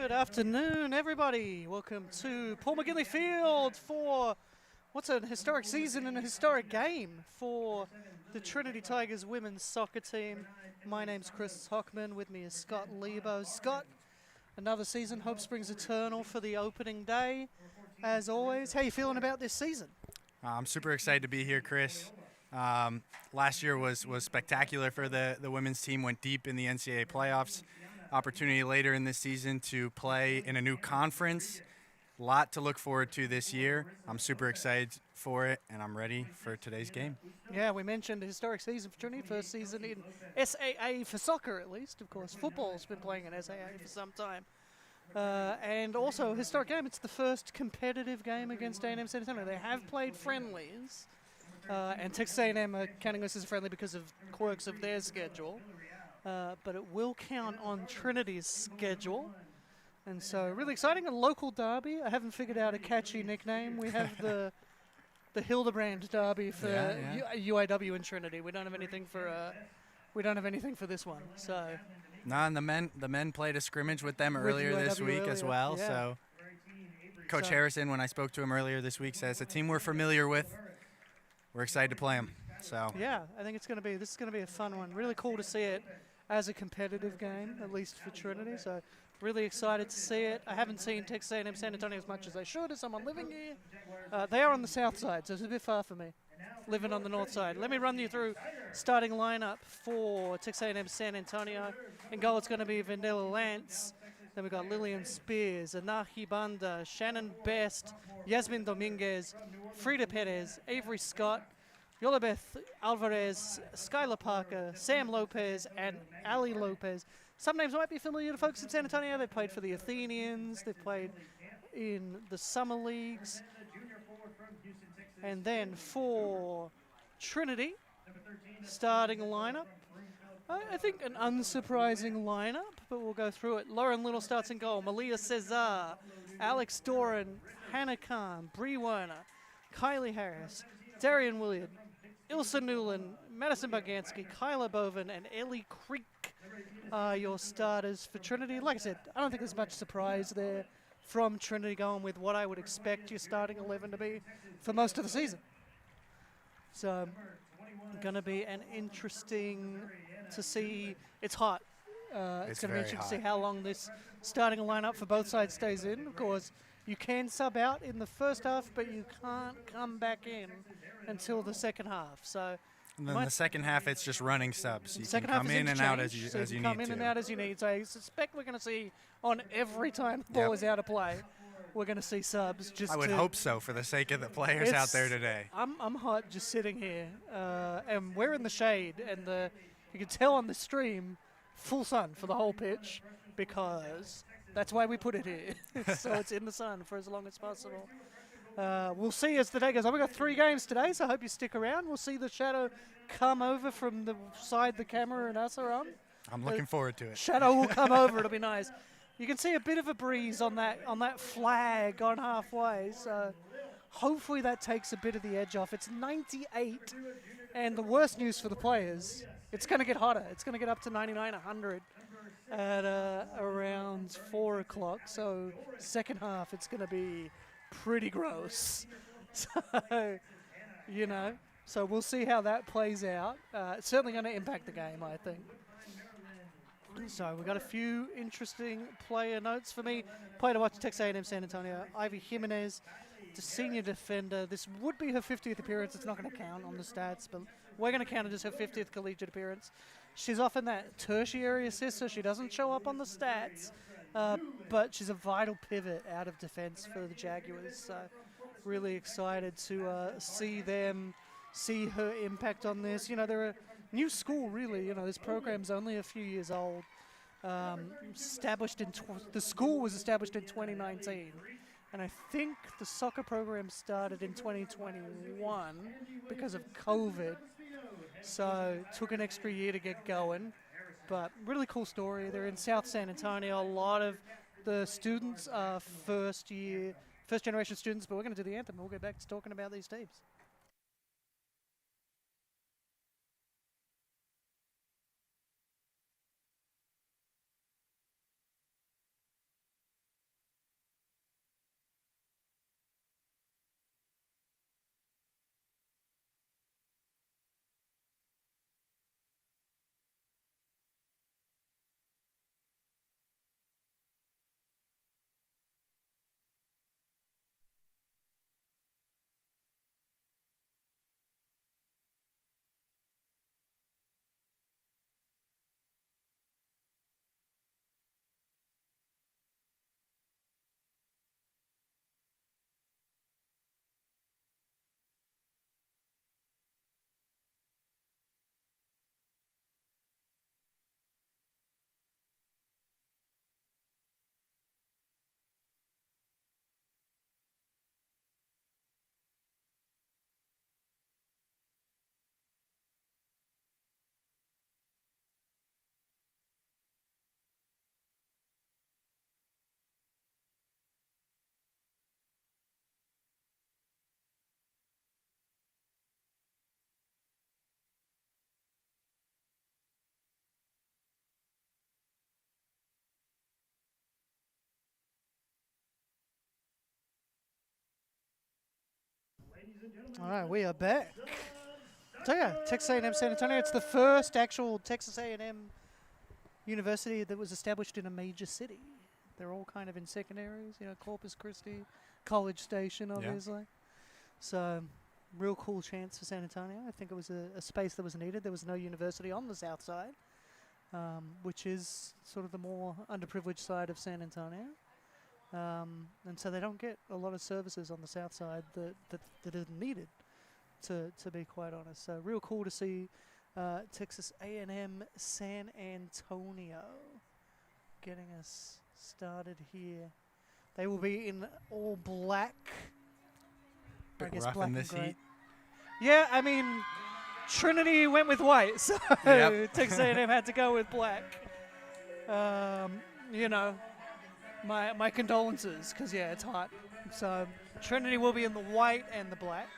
Good afternoon, everybody. Welcome to Paul McGinley Field for what's an historic season and a historic game for the Trinity Tigers women's soccer team. My name's Chris Hockman. With me is Scott Lebo. Scott, another season. Hope springs eternal for the opening day. As always, how you feeling about this season? I'm super excited to be here, Chris. Last year was spectacular for the women's team. Went deep in the NCAA playoffs. Opportunity later in this season to play in a new conference. A lot to look forward to this year. I'm super excited for it, and I'm ready for today's game. Yeah, we mentioned a historic season for Trinity. First season in SAA for soccer, at least. Of course, football's been playing in SAA for some time. And also a historic game. It's the first competitive game against A&M San Antonio. They have played friendlies, and Texas A&M are counting this as a friendly because of quirks of their schedule. But it will count on Trinity's schedule. And so really exciting. A local derby. I haven't figured out a catchy nickname. We have the Hildebrand derby for UIW and Trinity. We don't have anything for this one. So No, and the men played a scrimmage with them earlier this week as well. Yeah. So Coach Harrison, when I spoke to him earlier this week, says a team we're familiar with. We're excited to play them. So yeah, I think this is gonna be a fun one. Really cool to see it as a competitive game, at least for Trinity. So really excited to see it. I haven't seen Texas A&M San Antonio as much as I should as someone living here. They are on the south side, so it's a bit far for me, living on the north side. Let me run you through starting lineup for Texas A&M San Antonio. In goal, it's going to be Vendela Lance. Then we've got Lillian Spears, Anahi Banda, Shannon Best, Yasmin Dominguez, Frida Perez, Avery Scott, Yolabeth Alvarez, Skylar Parker, Sam Lopez, and Ali Lopez. Some names might be familiar to folks in San Antonio. They've played for the Athenians. They've played in the summer leagues. And then for Trinity, starting lineup. I think an unsurprising lineup, but we'll go through it. Lauren Little starts in goal. Malia Cesar, Alex Doran, Hannah Khan, Bree Werner, Kylie Harris, Darian Williard, Ilsa Newland, Madison Bogansky, Kyla Boven, and Ellie Creek are your starters for Trinity. Like I said, I don't think there's much surprise there from Trinity, going with what I would expect your starting 11 to be for most of the season. So, going to be an interesting to see. It's hot. It's going to be interesting to see how long this starting lineup for both sides stays in. Of course, you can sub out in the first half, but you can't come back in until the second half. So, and then the second half, it's just running subs. You can come in and out as you need to. Come in and out as you need. So I suspect we're going to see on every time the ball is out of play, we're going to see subs. I would hope so, for the sake of the players out there today. I'm hot just sitting here, and we're in the shade, and you can tell on the stream, full sun for the whole pitch, because that's why we put it here. So it's in the sun for as long as possible. We'll see as the day goes on. We've got 3 games today, so I hope you stick around. We'll see the shadow come over from the side the camera and us are on. I'm looking forward to it. Shadow will come over. It'll be nice. You can see a bit of a breeze on that flag on halfway, so hopefully that takes a bit of the edge off. It's 98, and the worst news for the players, it's going to get hotter. It's going to get up to 99, 100 at around 4 o'clock, so second half it's going to be pretty gross. So, so we'll see how that plays out. It's certainly going to impact the game, I think. So we've got a few interesting player notes for me. Player to watch, Texas A&M San Antonio, Ivy Jimenez, the senior defender. This would be her 50th appearance. It's not going to count on the stats, but we're going to count it as her 50th collegiate appearance. She's often that tertiary assist, so she doesn't show up on the stats, but she's a vital pivot out of defense for the Jaguars. So really excited to see her impact on this. They're a new school, really. This program's only a few years old. The school was established in 2019, and I think the soccer program started in 2021 because of COVID. So it took an extra year to get going, but really cool story. They're in South San Antonio. A lot of the students are first generation students, but we're going to do the anthem. We'll get back to talking about these teams. All right, we are back. So yeah, Texas A&M San Antonio. It's the first actual Texas A&M university that was established in a major city. They're all kind of in secondaries, Corpus Christi, College Station, obviously. So real cool chance for San Antonio. I think it was a space that was needed. There was no university on the south side, which is sort of the more underprivileged side of San Antonio. And so they don't get a lot of services on the south side that are needed, to be quite honest. So real cool to see Texas A&M San Antonio getting us started here. They will be in all black. Bit rough in this heat. Yeah, I mean, Trinity went with white, so Texas A&M had to go with black. My condolences, because it's hot. So Trinity will be in the white and the black.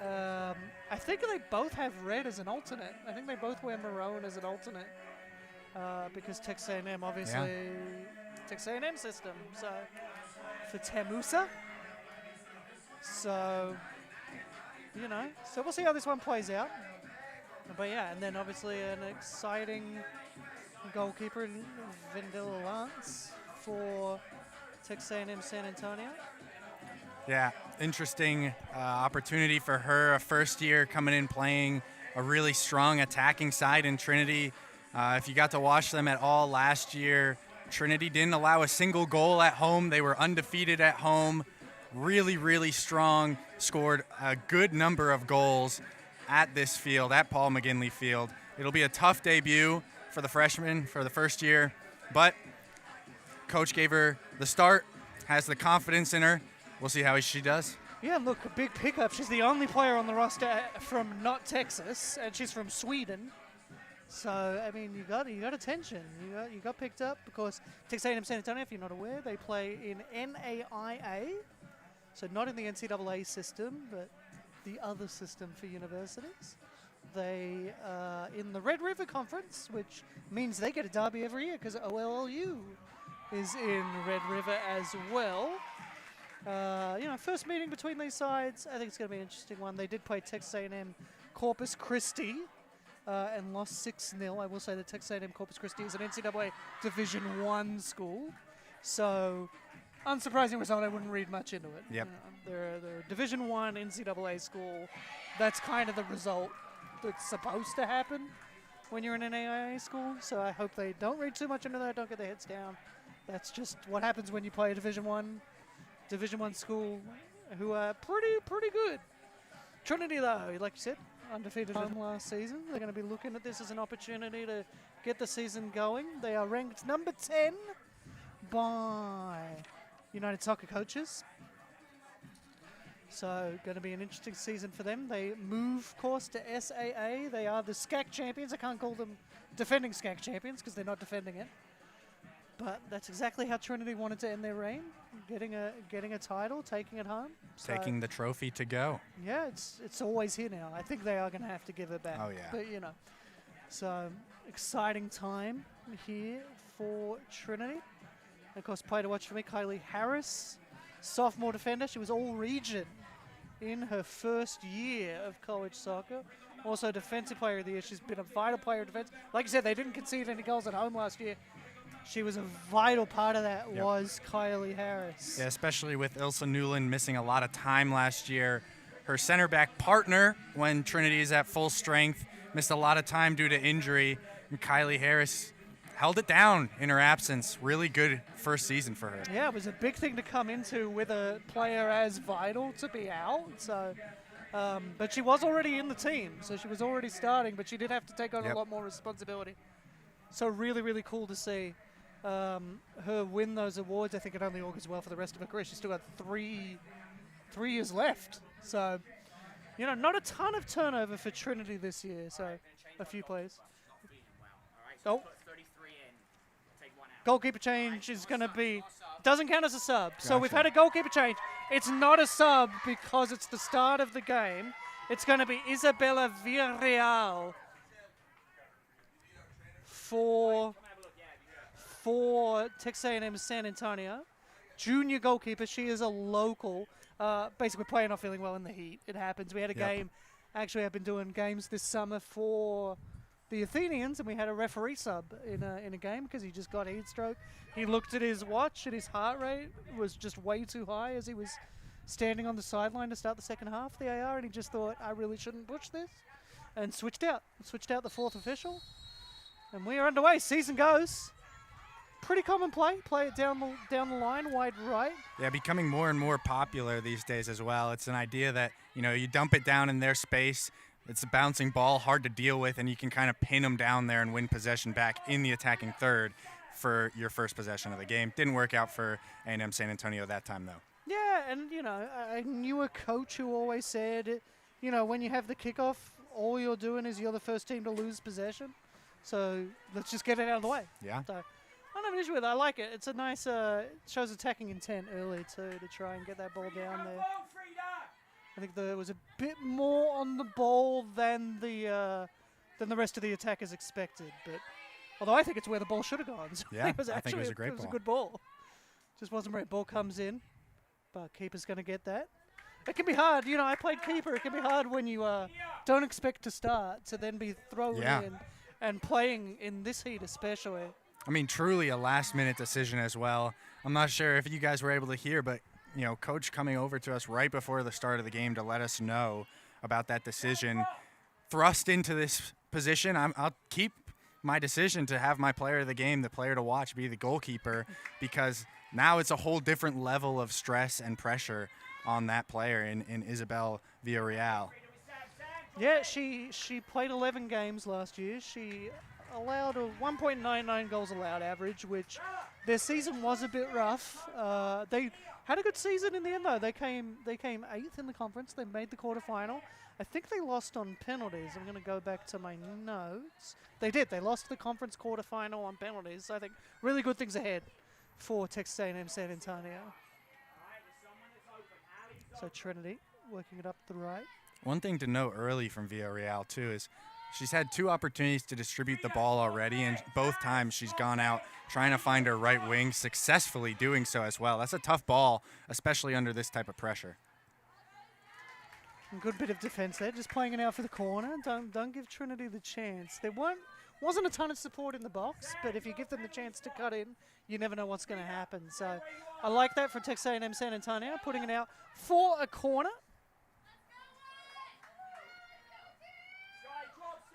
I think they both have red as an alternate. I think they both wear maroon as an alternate, because Texas A&M obviously Texas A&M system. So for TAMUSA. So so we'll see how this one plays out. But yeah, and then obviously an exciting goalkeeper, Vendela Lance, for Texas A&M San Antonio. Yeah, interesting opportunity for her. A first year coming in playing a really strong attacking side in Trinity. If you got to watch them at all last year, Trinity didn't allow a single goal at home. They were undefeated at home. Really, really strong. Scored a good number of goals at this field, at Paul McGinley Field. It'll be a tough debut for the freshmen for the first year, but coach gave her the start, has the confidence in her. We'll see how she does. Yeah, look, a big pickup. She's the only player on the roster from not Texas, and she's from Sweden. So, I mean, you got attention. You got picked up because Texas A&M San Antonio, if you're not aware, they play in NAIA, so not in the NCAA system, but the other system for universities. They are in the Red River Conference, which means they get a derby every year because OLU is in Red River as well. First meeting between these sides, I think it's going to be an interesting one. They did play Texas A&M Corpus Christi and lost 6-0. I will say that Texas A&M Corpus Christi is an NCAA Division I school. So, unsurprising result, I wouldn't read much into it. Yep. They're a Division I NCAA school. That's kind of the result that's supposed to happen when you're in an AIA school. So I hope they don't read too much into that, don't get their heads down. That's just what happens when you play a Division I school who are pretty good. Trinity, though, like you said, undefeated home last season. They're going to be looking at this as an opportunity to get the season going. They are ranked number 10 by United Soccer Coaches. So going to be an interesting season for them. They move course to SAA. They are the SCAC champions. I can't call them defending SCAC champions because they're not defending it. But that's exactly how Trinity wanted to end their reign, getting a title, taking it home. So taking the trophy to go. Yeah, it's always here now. I think they are going to have to give it back. Oh, yeah. But, so exciting time here for Trinity. And of course, play to watch for me, Kylie Harris, sophomore defender. She was all-region in her first year of college soccer. Also defensive player of the year. She's been a vital player in defense. Like I said, they didn't concede any goals at home last year. She was a vital part of that, was Kylie Harris. Yeah, especially with Ilsa Newland missing a lot of time last year. Her center back partner, when Trinity is at full strength, missed a lot of time due to injury. And Kylie Harris held it down in her absence. Really good first season for her. Yeah, it was a big thing to come into with a player as vital to be out. So, but she was already in the team, so she was already starting, but she did have to take on a lot more responsibility. So really, really cool to see her win those awards. I think it only augurs well for the rest of her career. She's still got three years left. So, not a ton of turnover for Trinity this year. So, a few players. Oh. Goalkeeper change is going to be, doesn't count as a sub. So we've had a goalkeeper change. It's not a sub because it's the start of the game. It's going to be Isabella Villarreal for Texas A&M San Antonio. Junior goalkeeper. She is a local. basically we're not feeling well in the heat. It happens. We had a game. Actually, I've been doing games this summer for the Athenians, and we had a referee sub in a game because he just got heat stroke. He looked at his watch, and his heart rate was just way too high as he was standing on the sideline to start the second half of the AR, and he just thought, I really shouldn't push this, and switched out the fourth official. And we are underway. Season goes. Pretty common play. Play it down the line, wide right. Yeah, becoming more and more popular these days as well. It's an idea that, you dump it down in their space. It's a bouncing ball, hard to deal with, and you can kind of pin them down there and win possession back in the attacking third for your first possession of the game. Didn't work out for A&M San Antonio that time, though. Yeah, and, I knew a coach who always said, when you have the kickoff, all you're doing is you're the first team to lose possession. So let's just get it out of the way. Yeah. So I don't have an issue with it. I like it. It's a nice, it shows attacking intent early, too, to try and get that ball down there. I think there was a bit more on the ball than the rest of the attackers expected. But although I think it's where the ball should have gone. So yeah, I think it was a great ball. It was a good ball. Just wasn't right. Ball comes in, but keeper's going to get that. It can be hard. I played keeper. It can be hard when you don't expect to start to then be thrown in and playing in this heat especially. I mean, truly a last-minute decision as well. I'm not sure if you guys were able to hear, but, Coach coming over to us right before the start of the game to let us know about that decision. Thrust into this position, I'll keep my decision to have my player of the game, the player to watch, be the goalkeeper, because now it's a whole different level of stress and pressure on that player in Isabel Villarreal. Yeah, she played 11 games last year. She allowed a 1.99 goals allowed average, which their season was a bit rough. They had a good season in the end, though. They came 8th in the conference. They made the quarterfinal. I think they lost on penalties. I'm going to go back to my notes. They did. They lost the conference quarterfinal on penalties. So I think really good things ahead for Texas A&M San Antonio. So Trinity working it up the right. One thing to note early from Villarreal, too, is she's had 2 opportunities to distribute the ball already, and both times she's gone out trying to find her right wing, successfully doing so as well. That's a tough ball, especially under this type of pressure. Good bit of defense there, just playing it out for the corner. Don't give Trinity the chance. There wasn't a ton of support in the box, but if you give them the chance to cut in, you never know what's going to happen. So I like that from Texas A&M San Antonio, putting it out for a corner.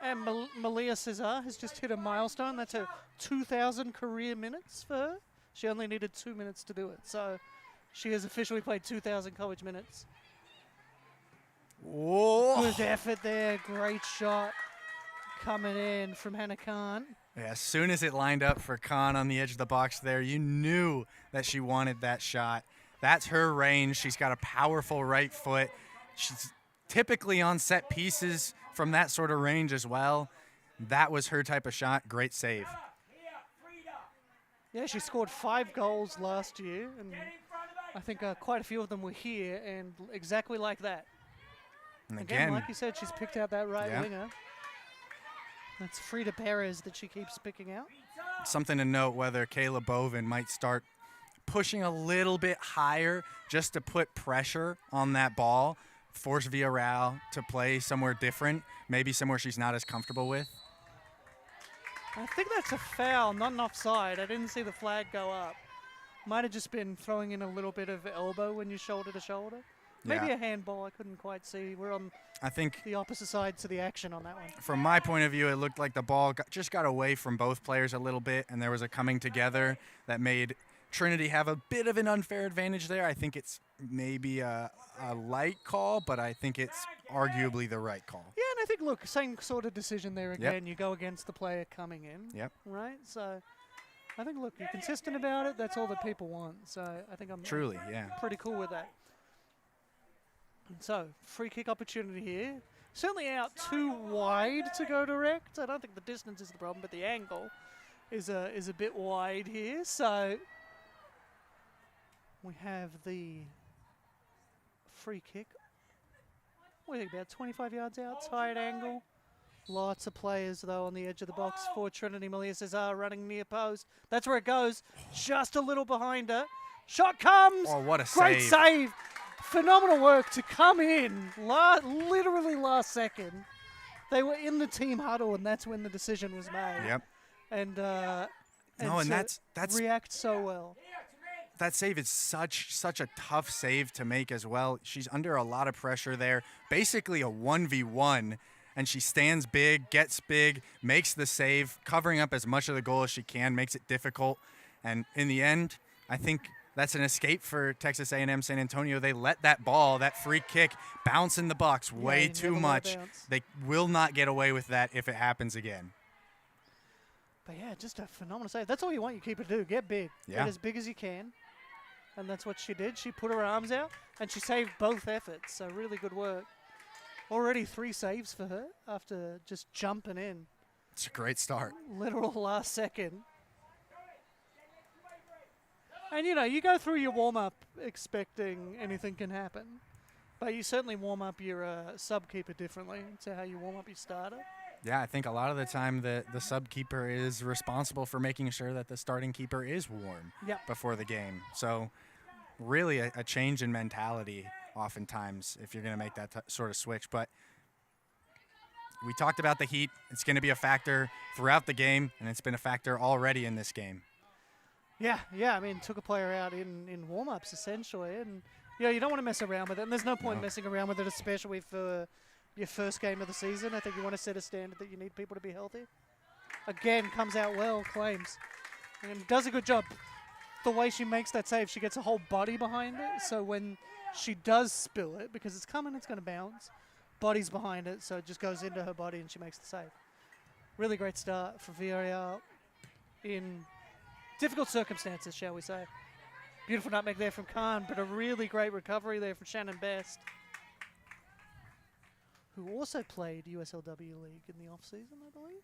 And Malia Cesar has just hit a milestone. That's her 2,000 career minutes for her. She only needed 2 minutes to do it. So she has officially played 2,000 college minutes. Whoa. Good effort there. Great shot coming in from Hannah Khan. Yeah, as soon as it lined up for Khan on the edge of the box there, you knew that she wanted that shot. That's her range. She's got a powerful right foot. She's typically on set pieces from that sort of range as well. That was her type of shot. Great save. Yeah, she scored 5 goals last year, and I think quite a few of them were here, and exactly like that. And again, like you said, she's picked out that right winger. That's Frida Perez that she keeps picking out. Something to note, whether Kayla Bovin might start pushing a little bit higher just to put pressure on that ball, force Villarreal to play somewhere different, maybe somewhere she's not as comfortable with. I think that's a foul, not an offside. I didn't see the flag go up. Might have just been throwing in a little bit of elbow when you're shoulder to shoulder. Maybe a handball, I couldn't quite see. We're on the opposite sides of the action on that one. From my point of view, it looked like the ball just got away from both players a little bit, and there was a coming together that made Trinity have a bit of an unfair advantage there. I think it's maybe a light call, but I think it's arguably the right call. Yeah, and I think, look, same sort of decision there again. You go against the player coming in. Yep. Right? So I think, look, you're consistent about it. That's all that people want. So I think I'm pretty cool with that. So, free kick opportunity here. Certainly out too wide to go direct. I don't think the distance is the problem, but the angle is a bit wide here. So, we have the free kick. What do you think, about 25 yards out, tight angle. Lots of players, though, on the edge of the box for Trinity. Malia Cesar running near post. That's where it goes. Just a little behind her. Shot comes. Oh, what a Great save phenomenal work to come in literally last second. They were in the team huddle, and that's when the decision was made. Yep. And that's react so well. That save is such a tough save to make as well. She's under a lot of pressure there, basically a 1v1, and she stands big, gets big, makes the save, covering up as much of the goal as she can, makes it difficult. And in the end, I think that's an escape for Texas A&M San Antonio. They let that ball, that free kick, bounce in the box way too much. They will not get away with that if it happens again. But yeah, just a phenomenal save. That's all you want your keeper to do, get big. Yeah. Get as big as you can. And that's what she did. She put her arms out, and she saved both efforts. So really good work. Already 3 saves for her after just jumping in. It's a great start. Literal last second. And, you go through your warm-up expecting anything can happen. But you certainly warm up your sub-keeper differently to how you warm up your starter. Yeah, I think a lot of the time the sub-keeper is responsible for making sure that the starting keeper is warm before the game. So really a change in mentality oftentimes if you're going to make that sort of switch. But we talked about the heat. It's going to be a factor throughout the game, and it's been a factor already in this game. Yeah. I mean, took a player out in warm-ups essentially. And, you don't want to mess around with it. And there's no point messing around with it, especially for your first game of the season. I think you want to set a standard that you need people to be healthy. Again, comes out well, claims. And does a good job. The way she makes that save, she gets a whole body behind it. So when she does spill it, because it's coming, it's going to bounce, body's behind it, so it just goes into her body and she makes the save. Really great start for Villarreal in difficult circumstances, shall we say. Beautiful nutmeg there from Khan, but a really great recovery there from Shannon Best, who also played USLW League in the off-season, I believe.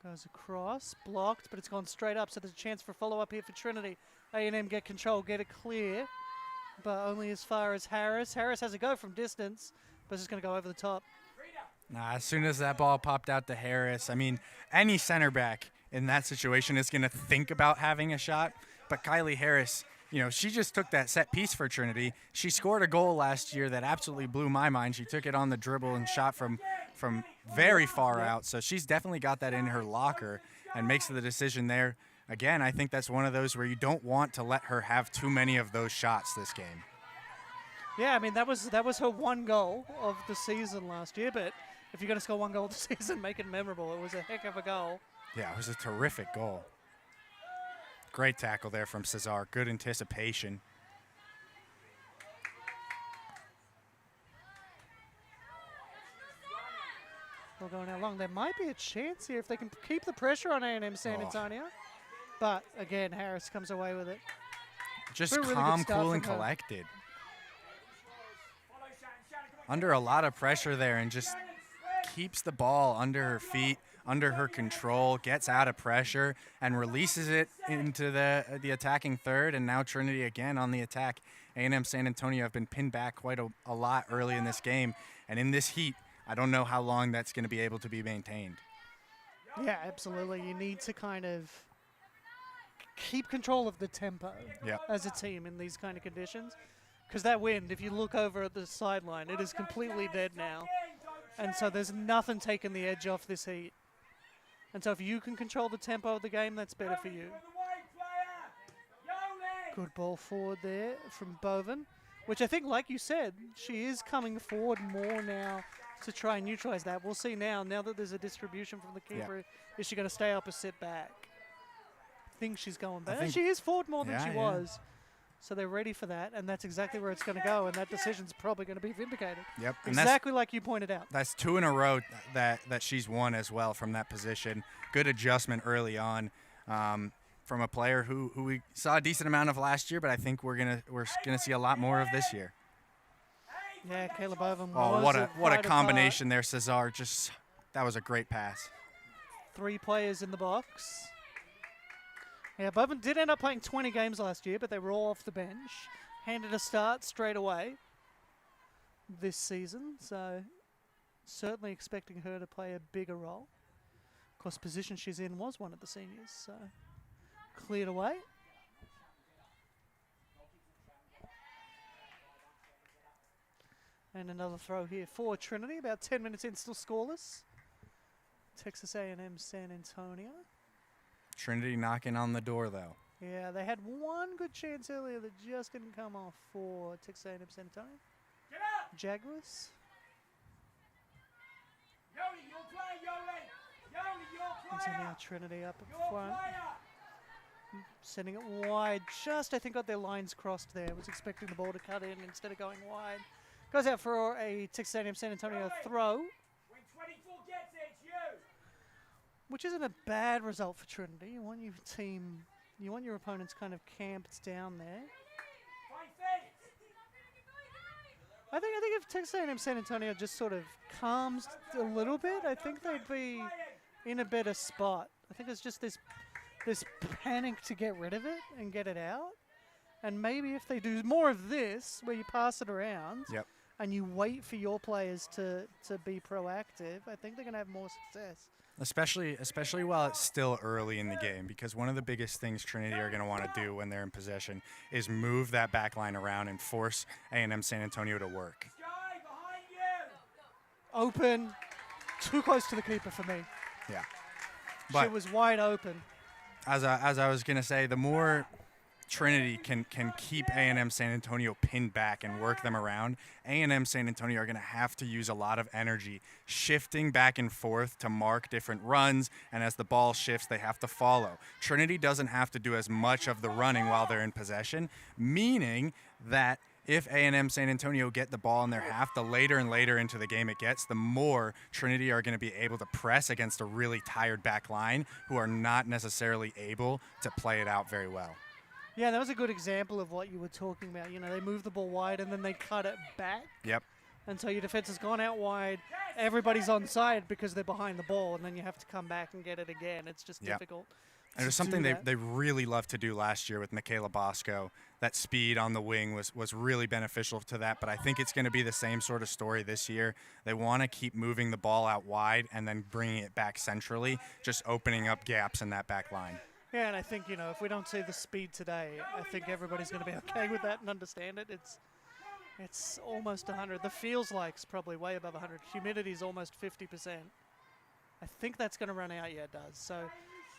Goes across, blocked, but it's gone straight up, so there's a chance for follow-up here for Trinity. A&M get control, get it clear, but only as far as Harris. Harris has a go from distance, but it's just going to go over the top. As soon as that ball popped out to Harris, I mean, any center back in that situation is going to think about having a shot. But Kylie Harris, she just took that set piece for Trinity. She scored a goal last year that absolutely blew my mind. She took it on the dribble and shot from very far out. So she's definitely got that in her locker and makes the decision there. Again, I think that's one of those where you don't want to let her have too many of those shots this game. Yeah, I mean, that was her one goal of the season last year, but if you're going to score one goal this season, make it memorable. It was a heck of a goal. Yeah, it was a terrific goal. Great tackle there from Cesar. Good anticipation. We're going out long. There might be a chance here if they can keep the pressure on A&M San Antonio. But, again, Harris comes away with it. Just calm, cool, and collected. Under a lot of pressure there and just keeps the ball under her feet, under her control, gets out of pressure, and releases it into the attacking third. And now Trinity again on the attack. A&M San Antonio have been pinned back quite a lot early in this game. And in this heat, I don't know how long that's going to be able to be maintained. Yeah, absolutely. You need to kind of keep control of the tempo as a team in these kind of conditions. Because that wind, if you look over at the sideline, it is completely dead now. And so there's nothing taking the edge off this heat. And so if you can control the tempo of the game, that's better for you. Good ball forward there from Boven, which I think, like you said, she is coming forward more now to try and neutralize that. We'll see now that there's a distribution from the keeper, is she going to stay up or sit back? I think she's going back. She is forward more than she was. So they're ready for that, and that's exactly where it's going to go, and that decision's probably going to be vindicated. Yep. Exactly like you pointed out. That's 2 in a row that she's won as well from that position. Good adjustment early on from a player who we saw a decent amount of last year, but I think we're gonna see a lot more of this year. Yeah, Caleb Boven. What a combination there, Cesar. That was a great pass. 3 players in the box. Yeah, Boven did end up playing 20 games last year, but they were all off the bench. Handed a start straight away this season. So certainly expecting her to play a bigger role. Of course, position she's in was one of the seniors, so cleared away. And another throw here for Trinity. About 10 minutes in, still scoreless. Texas A&M San Antonio. Trinity knocking on the door, though. Yeah, they had one good chance earlier that just didn't come off for Texas A&M San Antonio. Jaguars. And so now Trinity up at front. Sending it wide. Just, I think, got their lines crossed there. Was expecting the ball to cut in instead of going wide. Goes out for a Texas A&M San Antonio throw. Which isn't a bad result for Trinity. You want your team, you want your opponents kind of camped down there. I think if Texas A&M San Antonio just sort of calms a little bit, I think they'd be in a better spot. I think it's just this panic to get rid of it and get it out. And maybe if they do more of this, where you pass it around, Yep. and you wait for your players to be proactive, I think they're going to have more success. Especially while it's still early in the game, because one of the biggest things Trinity are going to want to do when they're in possession is move that back line around and force A&M San Antonio to work. Open, too close to the keeper for me. Yeah. She was wide open. As I was going to say, the more Trinity can keep A&M San Antonio pinned back and work them around, A&M San Antonio are going to have to use a lot of energy shifting back and forth to mark different runs, and as the ball shifts, they have to follow. Trinity doesn't have to do as much of the running while they're in possession, meaning that if A&M San Antonio get the ball in their half, the later and later into the game it gets, the more Trinity are going to be able to press against a really tired back line who are not necessarily able to play it out very well. Yeah, that was a good example of what you were talking about. You know, they move the ball wide and then they cut it back. Yep. And so your defense has gone out wide. Everybody's onside because they're behind the ball, and then you have to come back and get it again. It's just difficult. And it was something they really loved to do last year with Michaela Bosco. That speed on the wing was really beneficial to that, but I think it's going to be the same sort of story this year. They want to keep moving the ball out wide and then bringing it back centrally, just opening up gaps in that back line. Yeah, and I think, you know, if we don't see the speed today, I think everybody's going to be okay with that and understand it. It's almost 100. The feels like's probably way above 100. Humidity's almost 50%. I think that's going to run out. Yeah, it does. So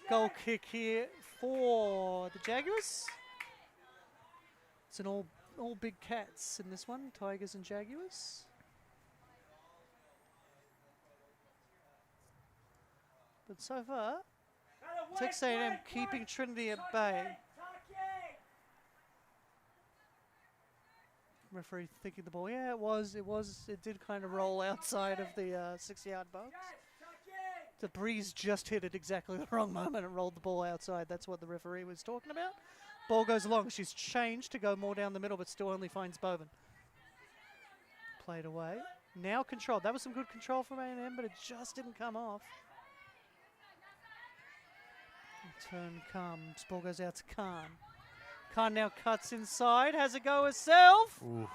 goal kick here for the Jaguars. It's an all big cats in this one, Tigers and Jaguars. But so far, Texas A&M keeping Trinity at bay. Referee thinking the ball. Yeah, it did kind of roll outside of the 6-yard box. The breeze just hit it exactly the wrong moment and rolled the ball outside. That's what the referee was talking about. Ball goes along. She's changed to go more down the middle, but still only finds Boven. Played away. Now controlled. That was some good control from A&M, but it just didn't come off. Turn comes. Ball goes out to Khan. Khan now cuts inside. Has a go herself. Ooh.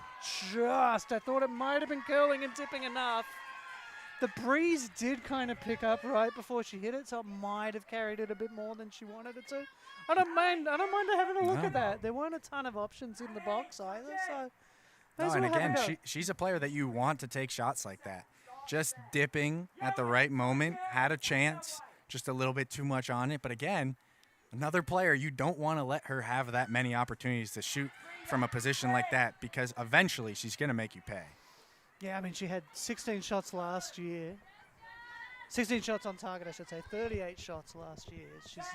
Just. I thought it might have been curling and tipping enough. The breeze did kind of pick up right before she hit it, so it might have carried it a bit more than she wanted it to. I don't mind having a look at that. There weren't a ton of options in the box either, so. No, and again, she's a player that you want to take shots like that. Just dipping at the right moment, had a chance. Just a little bit too much on it. But again, another player, you don't want to let her have that many opportunities to shoot from a position like that, because eventually she's going to make you pay. Yeah, I mean, she had 16 shots last year. 16 shots on target, I should say. 38 shots last year. She's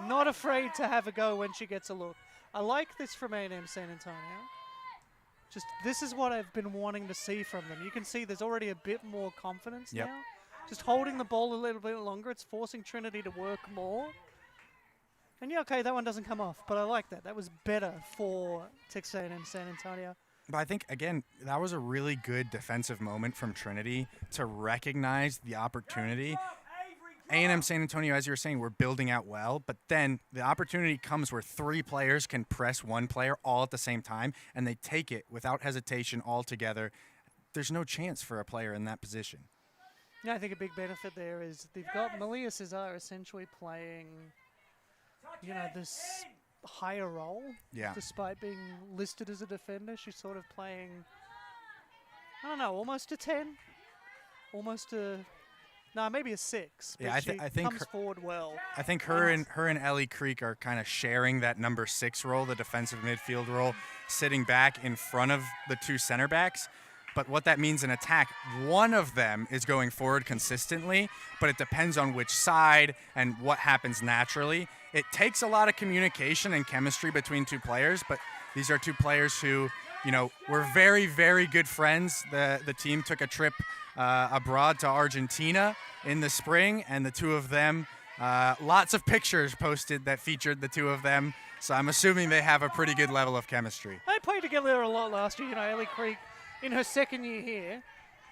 not afraid to have a go when she gets a look. I like this from A&M San Antonio. Just this is what I've been wanting to see from them. You can see there's already a bit more confidence now. Just holding the ball a little bit longer. It's forcing Trinity to work more. And yeah, okay, that one doesn't come off, but I like that. That was better for Texas A&M San Antonio. But I think, again, that was a really good defensive moment from Trinity to recognize the opportunity. A&M San Antonio, as you were saying, we're building out well, but then the opportunity comes where 3 players can press 1 player all at the same time, and they take it without hesitation all together. There's no chance for a player in that position. Yeah, I think a big benefit there is they've got Malia Cesar essentially playing, this higher role. Yeah. Despite being listed as a defender, she's sort of playing, I don't know, almost a 10, maybe a 6. But Yeah, I think comes forward well. I think her and Ellie Creek are kind of sharing that number 6 role, the defensive midfield role, sitting back in front of the 2 center backs. But what that means in attack, one of them is going forward consistently, but it depends on which side and what happens naturally. It takes a lot of communication and chemistry between 2 players, but these are 2 players who, were very, very good friends. The team took a trip abroad to Argentina in the spring, and the 2 of them, lots of pictures posted that featured the 2 of them. So I'm assuming they have a pretty good level of chemistry. They played together a lot last year. Ellie Creek in her second year here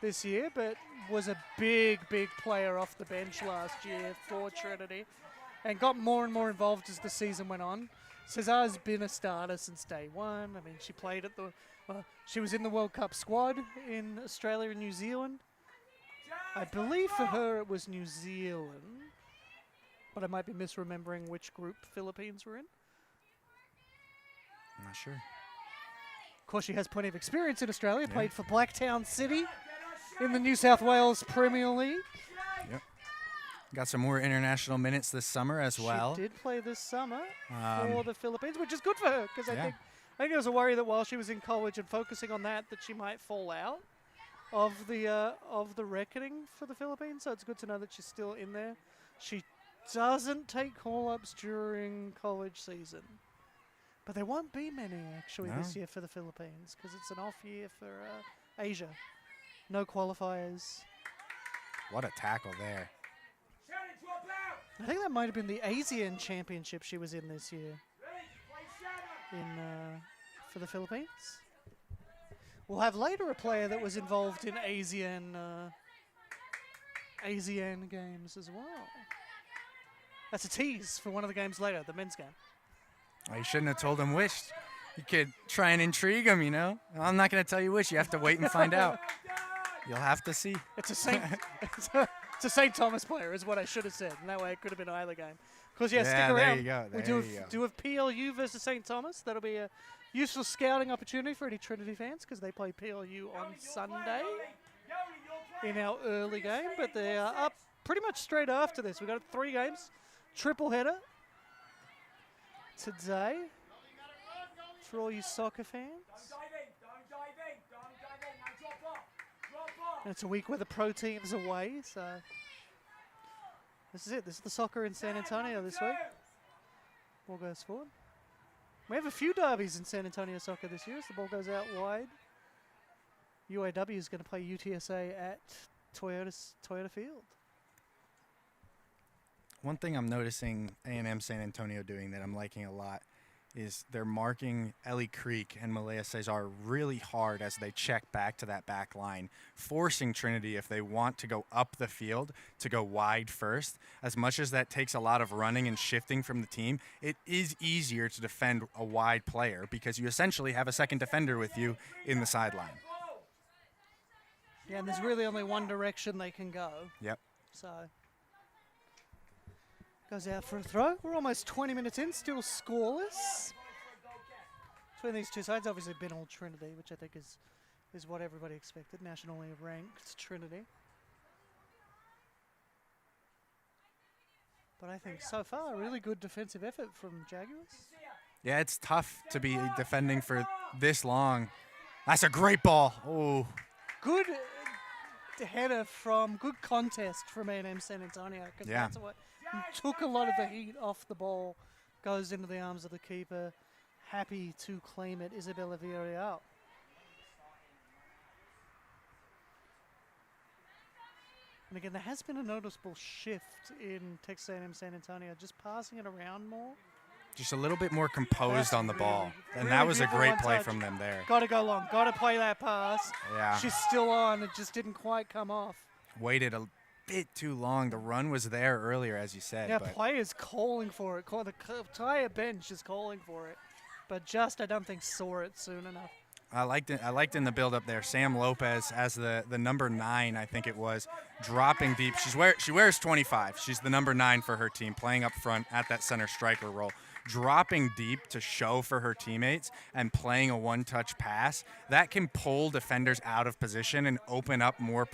this year, but was a big, big player off the bench last year for Trinity and got more and more involved as the season went on. Cesar's been a starter since day one. I mean, she played at she was in the World Cup squad in Australia and New Zealand. I believe for her it was New Zealand, but I might be misremembering which group Philippines were in. I'm not sure. Of course, she has plenty of experience in Australia. Yeah. Played for Blacktown City in the New South Wales Premier League. Yep. Got some more international minutes this summer as well. She did play this summer for the Philippines, which is good for her because I think there was a worry that while she was in college and focusing on that she might fall out of the reckoning for the Philippines. So it's good to know that she's still in there. She doesn't take call-ups during college season. But there won't be many, actually, this year for the Philippines because it's an off year for Asia. No qualifiers. What a tackle there. I think that might have been the ASEAN Championship she was in this year for the Philippines. We'll have later a player that was involved in ASEAN games as well. That's a tease for one of the games later, the men's game. Oh, you shouldn't have told him which. You could try and intrigue him, I'm not going to tell you which. You have to wait and find out. You'll have to see. It's a St. Thomas player is what I should have said. And that way it could have been either game. Because, stick around. There you go. We do have PLU versus St. Thomas. That'll be a useful scouting opportunity for any Trinity fans because they play PLU on Sunday in our early game. But they are up pretty much straight after this. We've got 3 games. Triple header today for all you soccer fans. And it's a week where the pro team's away, so this is it. This is the soccer in San Antonio this week. Ball goes forward. We have a few derbies in San Antonio soccer this year as the ball goes out wide. UAW is going to play UTSA at Toyota Field. One thing I'm noticing A&M San Antonio doing that I'm liking a lot is they're marking Ellie Creek and Malaya Cesar really hard as they check back to that back line, forcing Trinity, if they want to go up the field, to go wide first. As much as that takes a lot of running and shifting from the team, it is easier to defend a wide player because you essentially have a second defender with you in the sideline. Yeah, and there's really only one direction they can go. Yep. So goes out for a throw. We're almost 20 minutes in, still scoreless. Between these two sides, obviously been all Trinity, which I think is what everybody expected. Nationally ranked Trinity. But I think so far, a really good defensive effort from Jaguars. Yeah, it's tough to be defending for this long. That's a great ball. Oh, good header from, good contest from A&M San Antonio. Because that's what took a lot of the heat off the ball. Goes into the arms of the keeper. Happy to claim it, Isabella Villarreal. And again, there has been a noticeable shift in Texas A&M San Antonio, just passing it around more. Just a little bit more composed on the ball. And that was a great play from them there. Got to go long. Got to play that pass. Yeah. She's still on. It just didn't quite come off. Waited a bit too long. The run was there earlier, as you said. Yeah, players calling for it. The entire bench is calling for it. But just, I don't think, saw it soon enough. I liked in the build-up there. Sam Lopez as the number 9, I think it was, dropping deep. She wears 25. She's the number 9 for her team, playing up front at that center striker role. Dropping deep to show for her teammates and playing a one-touch pass, that can pull defenders out of position and open up more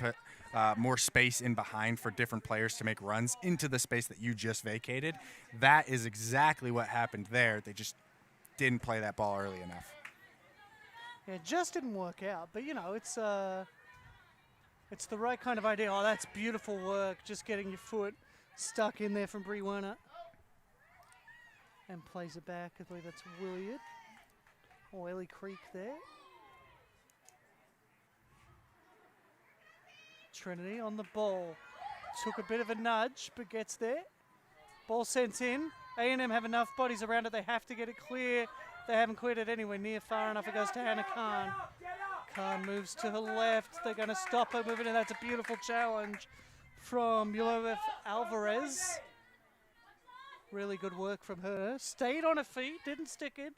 space in behind for different players to make runs into the space that you just vacated. That is exactly what happened there. They just didn't play that ball early enough. Yeah, it just didn't work out. But, you know, it's the right kind of idea. Oh, that's beautiful work, just getting your foot stuck in there from Bree Werner. And plays it back. I believe that's Williard. Or Ellie Creek there. Trinity on the ball. Took a bit of a nudge, but gets there. Ball sent in. A&M have enough bodies around it. They have to get it clear. They haven't cleared it anywhere near far enough. It goes to Hannah Khan. Khan moves to her left. They're going to stop her moving, and that's a beautiful challenge from Yulovef Alvarez. Really good work from her. Stayed on her feet, didn't stick it.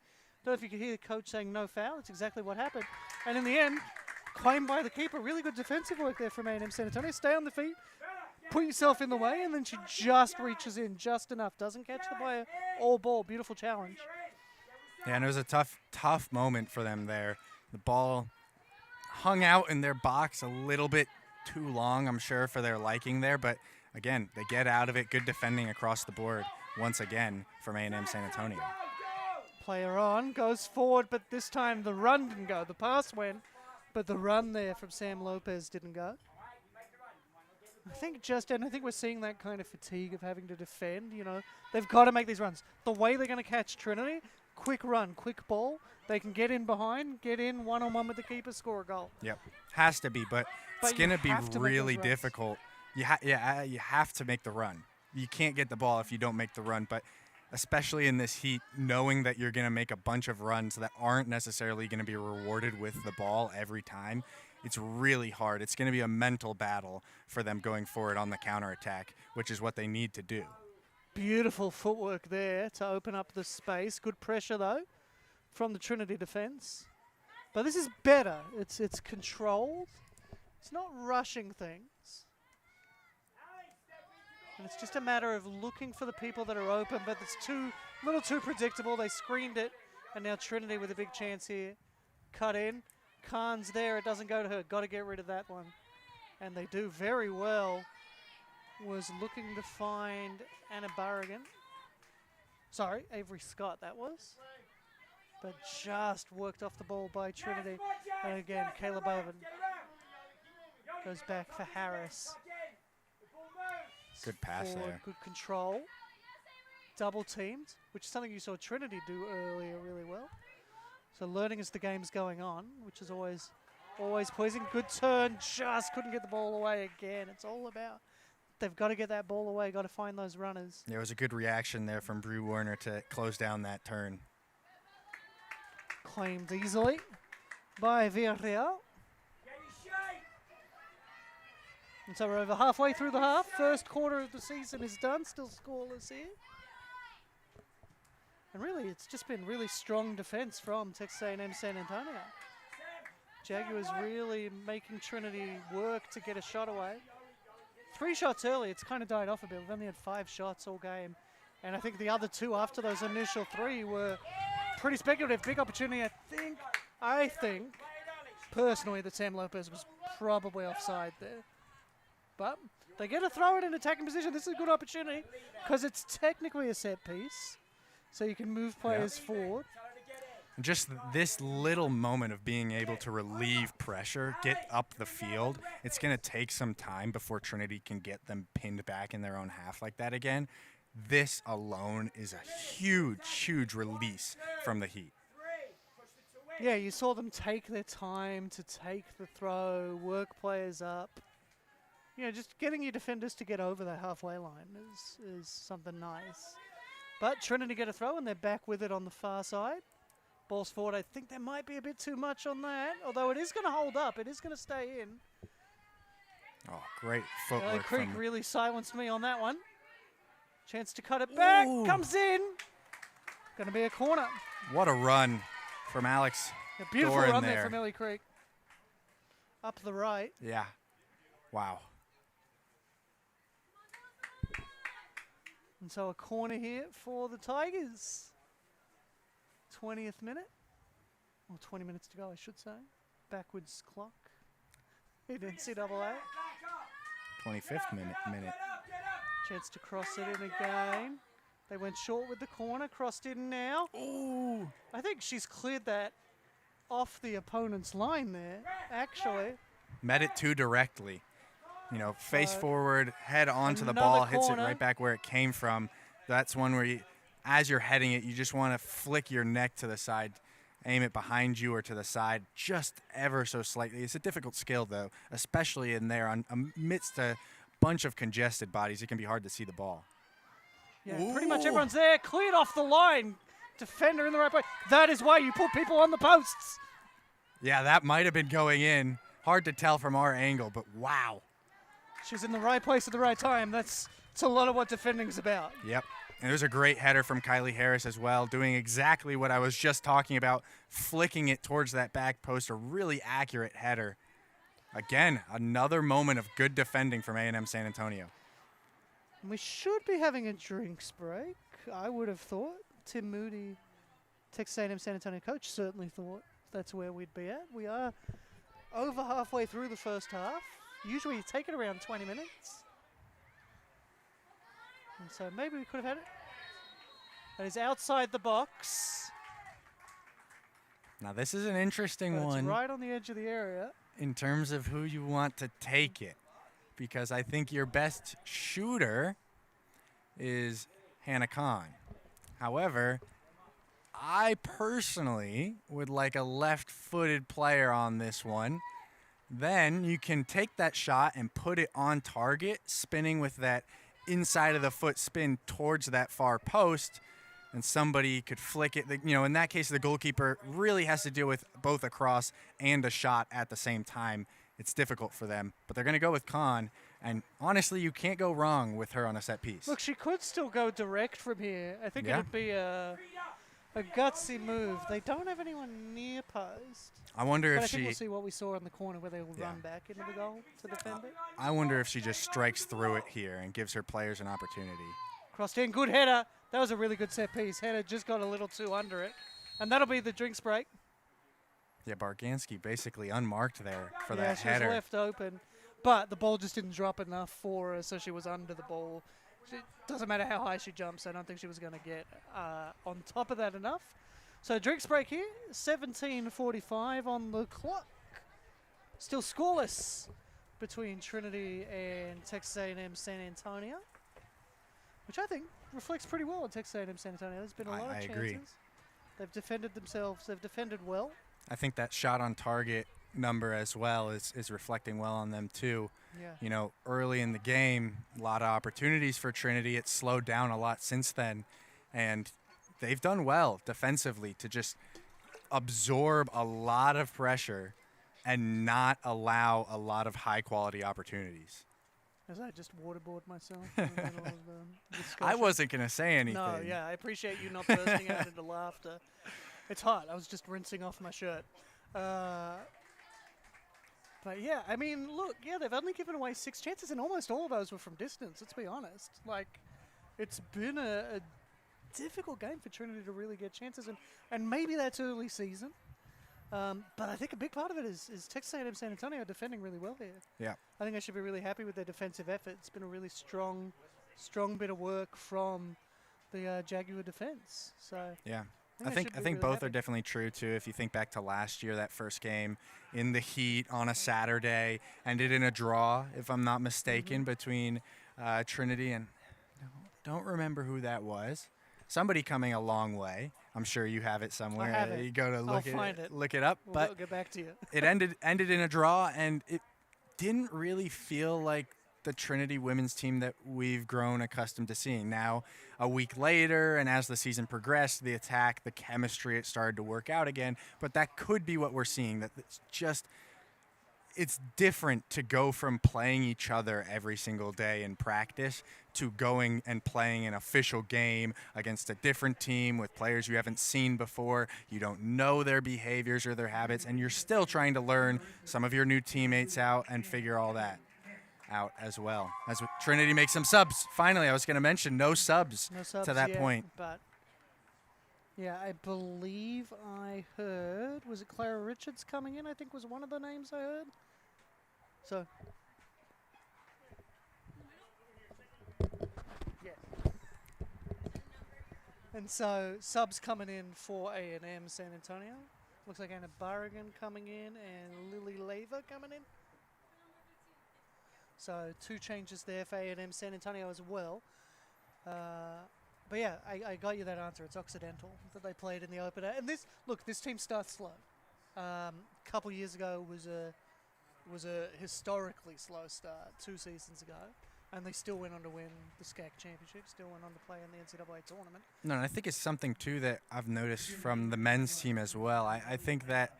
Don't know if you could hear the coach saying no foul. It's exactly what happened. And in the end, claimed by the keeper. Really good defensive work there from A&M San Antonio. Stay on the feet, put yourself in the way, and then she just reaches in just enough. Doesn't catch the player or ball. Beautiful challenge. Yeah, and it was a tough moment for them there. The ball hung out in their box a little bit too long, I'm sure, for their liking there. But, again, they get out of it. Good defending across the board once again from A&M San Antonio. Player on, goes forward, but this time the run didn't go. The pass went, but the run there from Sam Lopez didn't go. I think we're seeing that kind of fatigue of having to defend. You know, they've got to make these runs. The way they're going to catch Trinity, quick run, quick ball. They can get in behind, get in one-on-one with the keeper, score a goal. Yep, has to be, but it's going to be really difficult. You have to make the run. You can't get the ball if you don't make the run, but especially in this heat, knowing that you're going to make a bunch of runs that aren't necessarily going to be rewarded with the ball every time, it's really hard. It's going to be a mental battle for them going forward on the counterattack, which is what they need to do. Beautiful footwork there to open up the space. Good pressure, though, from the Trinity defense. But this is better. It's controlled. It's not rushing things. And it's just a matter of looking for the people that are open, but it's a little too predictable. They screened it, and now Trinity with a big chance here. Cut in. Khan's there. It doesn't go to her. Got to get rid of that one. And they do very well. Was looking to find Anna Barragan. Sorry, Avery Scott that was. But just worked off the ball by Trinity. And again, Caleb Owen goes back for Harris. Good pass there. Good control. Double teamed, which is something you saw Trinity do earlier really well. So learning as the game's going on, which is always pleasing. Good turn, just couldn't get the ball away again. It's all about, they've got to get that ball away, got to find those runners. There was a good reaction there from Bree Werner to close down that turn. Claimed easily by Villarreal. And so we're over halfway through the half. First quarter of the season is done, still scoreless here. And really, it's just been really strong defense from Texas A&M San Antonio. Jaguars really making Trinity work to get a shot away. 3 shots early, it's kind of died off a bit. We've only had 5 shots all game. And I think the other 2 after those initial 3 were pretty speculative. Big opportunity. I think, personally, that Sam Lopez was probably offside there. But they get to throw it in attacking position. This is a good opportunity because it's technically a set piece. So you can move players forward. Just this little moment of being able to relieve pressure, get up the field, it's going to take some time before Trinity can get them pinned back in their own half like that again. This alone is a huge, huge release from the heat. Yeah, you saw them take their time to take the throw, work players up. You know, just getting your defenders to get over that halfway line is something nice. But Trinity get a throw, and they're back with it on the far side. Ball's forward. I think there might be a bit too much on that, although it is going to hold up. It is going to stay in. Oh, great footwork. Ellie Creek really silenced me on that one. Chance to cut it back. Ooh. Comes in. Going to be a corner. What a run from Alex A beautiful door in run there. there from Ellie Creek. Up the right. Yeah. Wow. And so a corner here for the Tigers. 20th minute. Or 20 minutes to go, I should say. Backwards clock. In NCAA. 25th minute. Chance to cross it in again. They went short with the corner. Crossed in now. Ooh. I think she's cleared that off the opponent's line there, actually. Met it too directly. Face forward, head onto the another ball, hits it corner. right back where it came from. That's one where as you're heading it, you just want to flick your neck to the side, aim it behind you or to the side, just ever so slightly. It's a difficult skill, though, especially in there amidst a bunch of congested bodies. It can be hard to see the ball. Yeah, pretty much everyone's there. Cleared off the line. Defender in the right place. That is why you put people on the posts. Yeah, that might have been going in. Hard to tell from our angle, but wow. She's in the right place at the right time. That's a lot of what defending's about. Yep. And there's a great header from Kylie Harris as well, doing exactly what I was just talking about, flicking it towards that back post, a really accurate header. Again, another moment of good defending from A&M San Antonio. We should be having a drinks break, I would have thought. Tim Moody, Texas A&M San Antonio coach, certainly thought that's where we'd be at. We are over halfway through the first half. Usually you take it around 20 minutes. And so maybe we could have had it. That is outside the box. Now this is an interesting But one it's right on the edge of the area. in terms of who you want to take it, because I think your best shooter is Hannah Kahn. However, I personally would like a left-footed player on this one. Then you can take that shot and put it on target, spinning with that inside of the foot spin towards that far post, and somebody could flick it. In that case, the goalkeeper really has to deal with both a cross and a shot at the same time. It's difficult for them, but they're going to go with Kahn, and honestly, you can't go wrong with her on a set piece. Look, she could still go direct from here. I think Yeah. it'd be a gutsy move. They don't have anyone near post. I wonder But I if think she. we'll see what we saw in the corner where they will Yeah. run back into the goal to defend it. I wonder if she just strikes through it here and gives her players an opportunity. Crossed in, good header. That was a really good set piece. Header just got a little too under it. And that'll be the drinks break. Yeah, Bargansky basically unmarked there for Yeah, that she was header. left open. But the ball just didn't drop enough for her, so she was under the ball. It doesn't matter how high she jumps. I don't think she was going to get on top of that enough. So drinks break here, 17:45 on the clock. Still scoreless between Trinity and Texas A&M San Antonio, which I think reflects pretty well on Texas A&M San Antonio. There's been a lot of I chances. agree. They've defended themselves. They've defended well. I think that shot on target number as well is reflecting well on them too. Yeah. Early in the game, a lot of opportunities for Trinity. It's slowed down a lot since then, and they've done well defensively to just absorb a lot of pressure and not allow a lot of high-quality opportunities. As I just waterboard myself in the middle of the discussion. I wasn't going to say anything. No, yeah, I appreciate you not bursting out into laughter. It's hot. I was just rinsing off my shirt. But yeah, I mean, look, yeah, they've only given away 6 chances, and almost all of those were from distance, let's be honest. Like, it's been a difficult game for Trinity to really get chances, and maybe that's early season. But I think a big part of it is Texas A&M San Antonio defending really well here. Yeah. I think they should be really happy with their defensive effort. It's been a really strong bit of work from the Jaguar defense. So Yeah. they I should think be really both are happy. definitely true too. If you think back to last year, that first game in the heat on a Saturday, ended in a draw, if I'm not mistaken, between Trinity and don't remember who that was. Somebody coming a long way. I'm sure you have it somewhere. have it. You go to look find it. look it up. We'll But get back to you. it ended in a draw, and it didn't really feel like the Trinity women's team that we've grown accustomed to seeing. Now, a week later, and as the season progressed, the attack, the chemistry, it started to work out again. But that could be what we're seeing, that it's different to go from playing each other every single day in practice to going and playing an official game against a different team with players you haven't seen before. You don't know their behaviors or their habits, and you're still trying to learn some of your new teammates out and figure all that out as well. As Trinity makes some subs. Finally, I was going to mention no subs to that point. But yeah, I believe I heard, was it Clara Richards coming in? I think was one of the names I heard. So yeah. And so subs coming in for A&M San Antonio. Looks like Anna Barragan coming in and Lily Laver coming in. So 2 changes there for A&M San Antonio as well. But yeah, I got you that answer. It's Occidental that they played in the opener. And this team starts slow. Couple years ago was a historically slow start 2 seasons ago. And they still went on to win the SCAC championship, still went on to play in the NCAA tournament. No, and I think it's something, too, that I've noticed from the men's team as well. I think that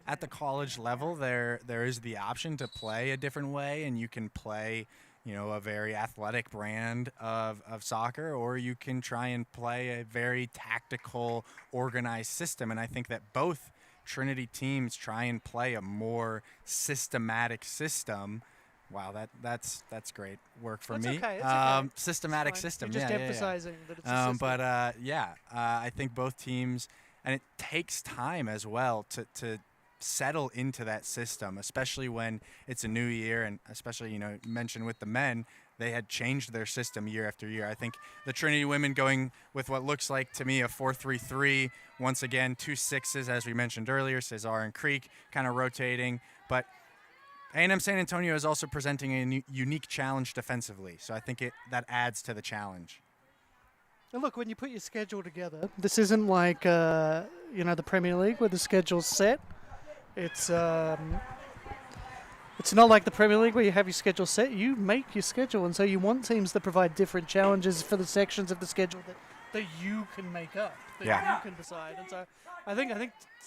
at the college level, there is the option to play a different way, and you can play, a very athletic brand of soccer, or you can try and play a very tactical, organized system. And I think that both Trinity teams try and play a more systematic system. Wow, that's great work for me. Okay, it's okay. Systematic system. You're just emphasizing that it's a system. But I think both teams, and it takes time as well to settle into that system, especially when it's a new year, and especially you mentioned with the men, they had changed their system year after year. I think the Trinity women going with what looks like to me a 4-3-3. Once again, 2 6s as we mentioned earlier, Cesar and Creek kind of rotating, but A&M San Antonio is also presenting a unique challenge defensively, so I think that adds to the challenge. And look, when you put your schedule together, this isn't like the Premier League where the schedule's set. It's not like the Premier League where you have your schedule set. You make your schedule, and so you want teams that provide different challenges for the sections of the schedule that you can make up, that you can decide. And so I think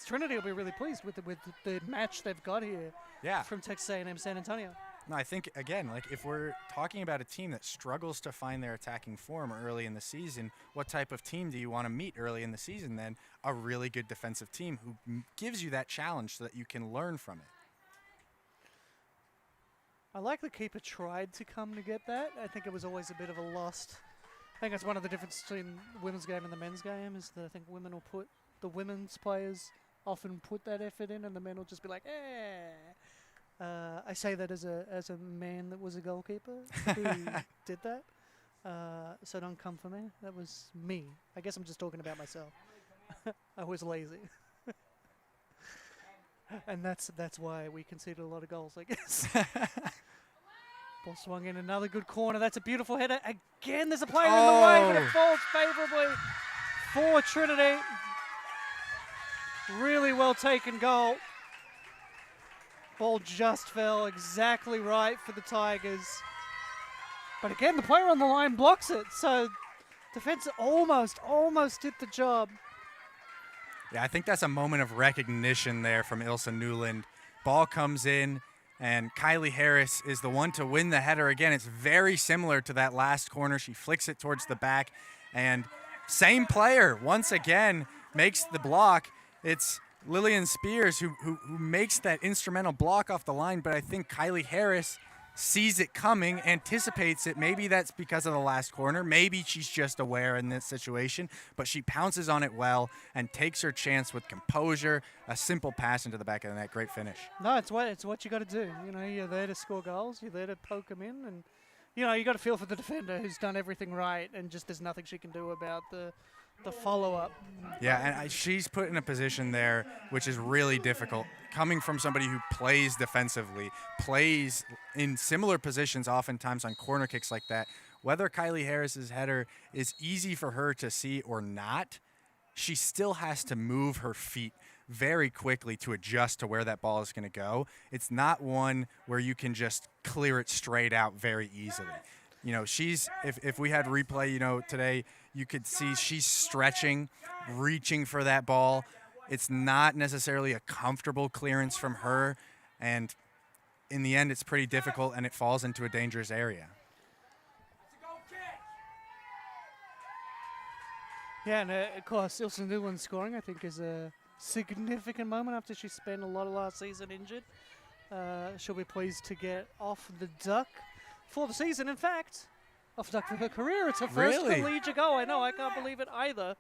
Trinity will be really pleased with the match they've got here. Yeah. From Texas A&M San Antonio. No, I think, again, if we're talking about a team that struggles to find their attacking form early in the season, what type of team do you want to meet early in the season then? A really good defensive team who gives you that challenge so that you can learn from it. I like the keeper tried to come to get that. I think it was always a bit of a lost. I think that's one of the differences between the women's game and the men's game is that I think the women's players often put that effort in, and the men will just be like, I say that as a man that was a goalkeeper who did that. So don't come for me. That was me. I guess I'm just talking about myself. I was lazy. And that's why we conceded a lot of goals, I guess. Ball swung in, another good corner. That's a beautiful header. Again, there's a player in the way, but it falls favorably for Trinity. Really well taken goal. Ball just fell exactly right for the Tigers. But again, the player on the line blocks it. So defense almost did the job. Yeah, I think that's a moment of recognition there from Ilsa Newland. Ball comes in, and Kylie Harris is the one to win the header again. It's very similar to that last corner. She flicks it towards the back, and same player once again makes the block. It's Lillian Spears who makes that instrumental block off the line, but I think Kylie Harris sees it coming, anticipates it. Maybe that's because of the last corner. Maybe she's just aware in this situation, but she pounces on it well and takes her chance with composure. A simple pass into the back of the net. Great finish. No, it's what you got to do. You're there to score goals. You're there to poke them in, and you got to feel for the defender who's done everything right, and just there's nothing she can do about the follow-up. Yeah, and she's put in a position there which is really difficult. Coming from somebody who plays defensively, plays in similar positions oftentimes on corner kicks like that, whether Kylie Harris's header is easy for her to see or not, she still has to move her feet very quickly to adjust to where that ball is going to go. It's not one where you can just clear it straight out very easily. She's if we had replay, today, you could see she's stretching, reaching for that ball. It's not necessarily a comfortable clearance from her, and in the end, it's pretty difficult, and it falls into a dangerous area. Yeah, and of course, Ilse Newland scoring, I think, is a significant moment after she spent a lot of last season injured. She'll be pleased to get off the duck for the season. In fact, off the duck for her career. It's her first Really? collegiate goal. I know, I can't believe it either.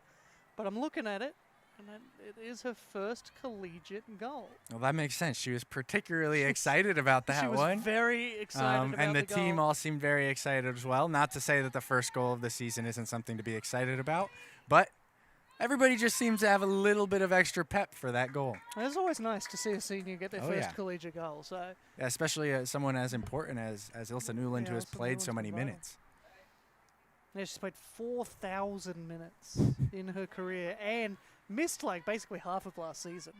But I'm looking at it, and it is her first collegiate goal. Well, that makes sense. She was particularly excited about that She was one. very excited about and the the team goal. all seemed very excited as well. Not to say that the first goal of the season isn't something to be excited about, but everybody just seems to have a little bit of extra pep for that goal. It's always nice to see a senior get their Oh, first yeah. collegiate goal. So Yeah, especially someone as important as Ilse Newland, Yeah, who has Ilse played so Newland's many been vital. minutes. yeah, she's played 4,000 minutes in her career and missed like basically half of last season.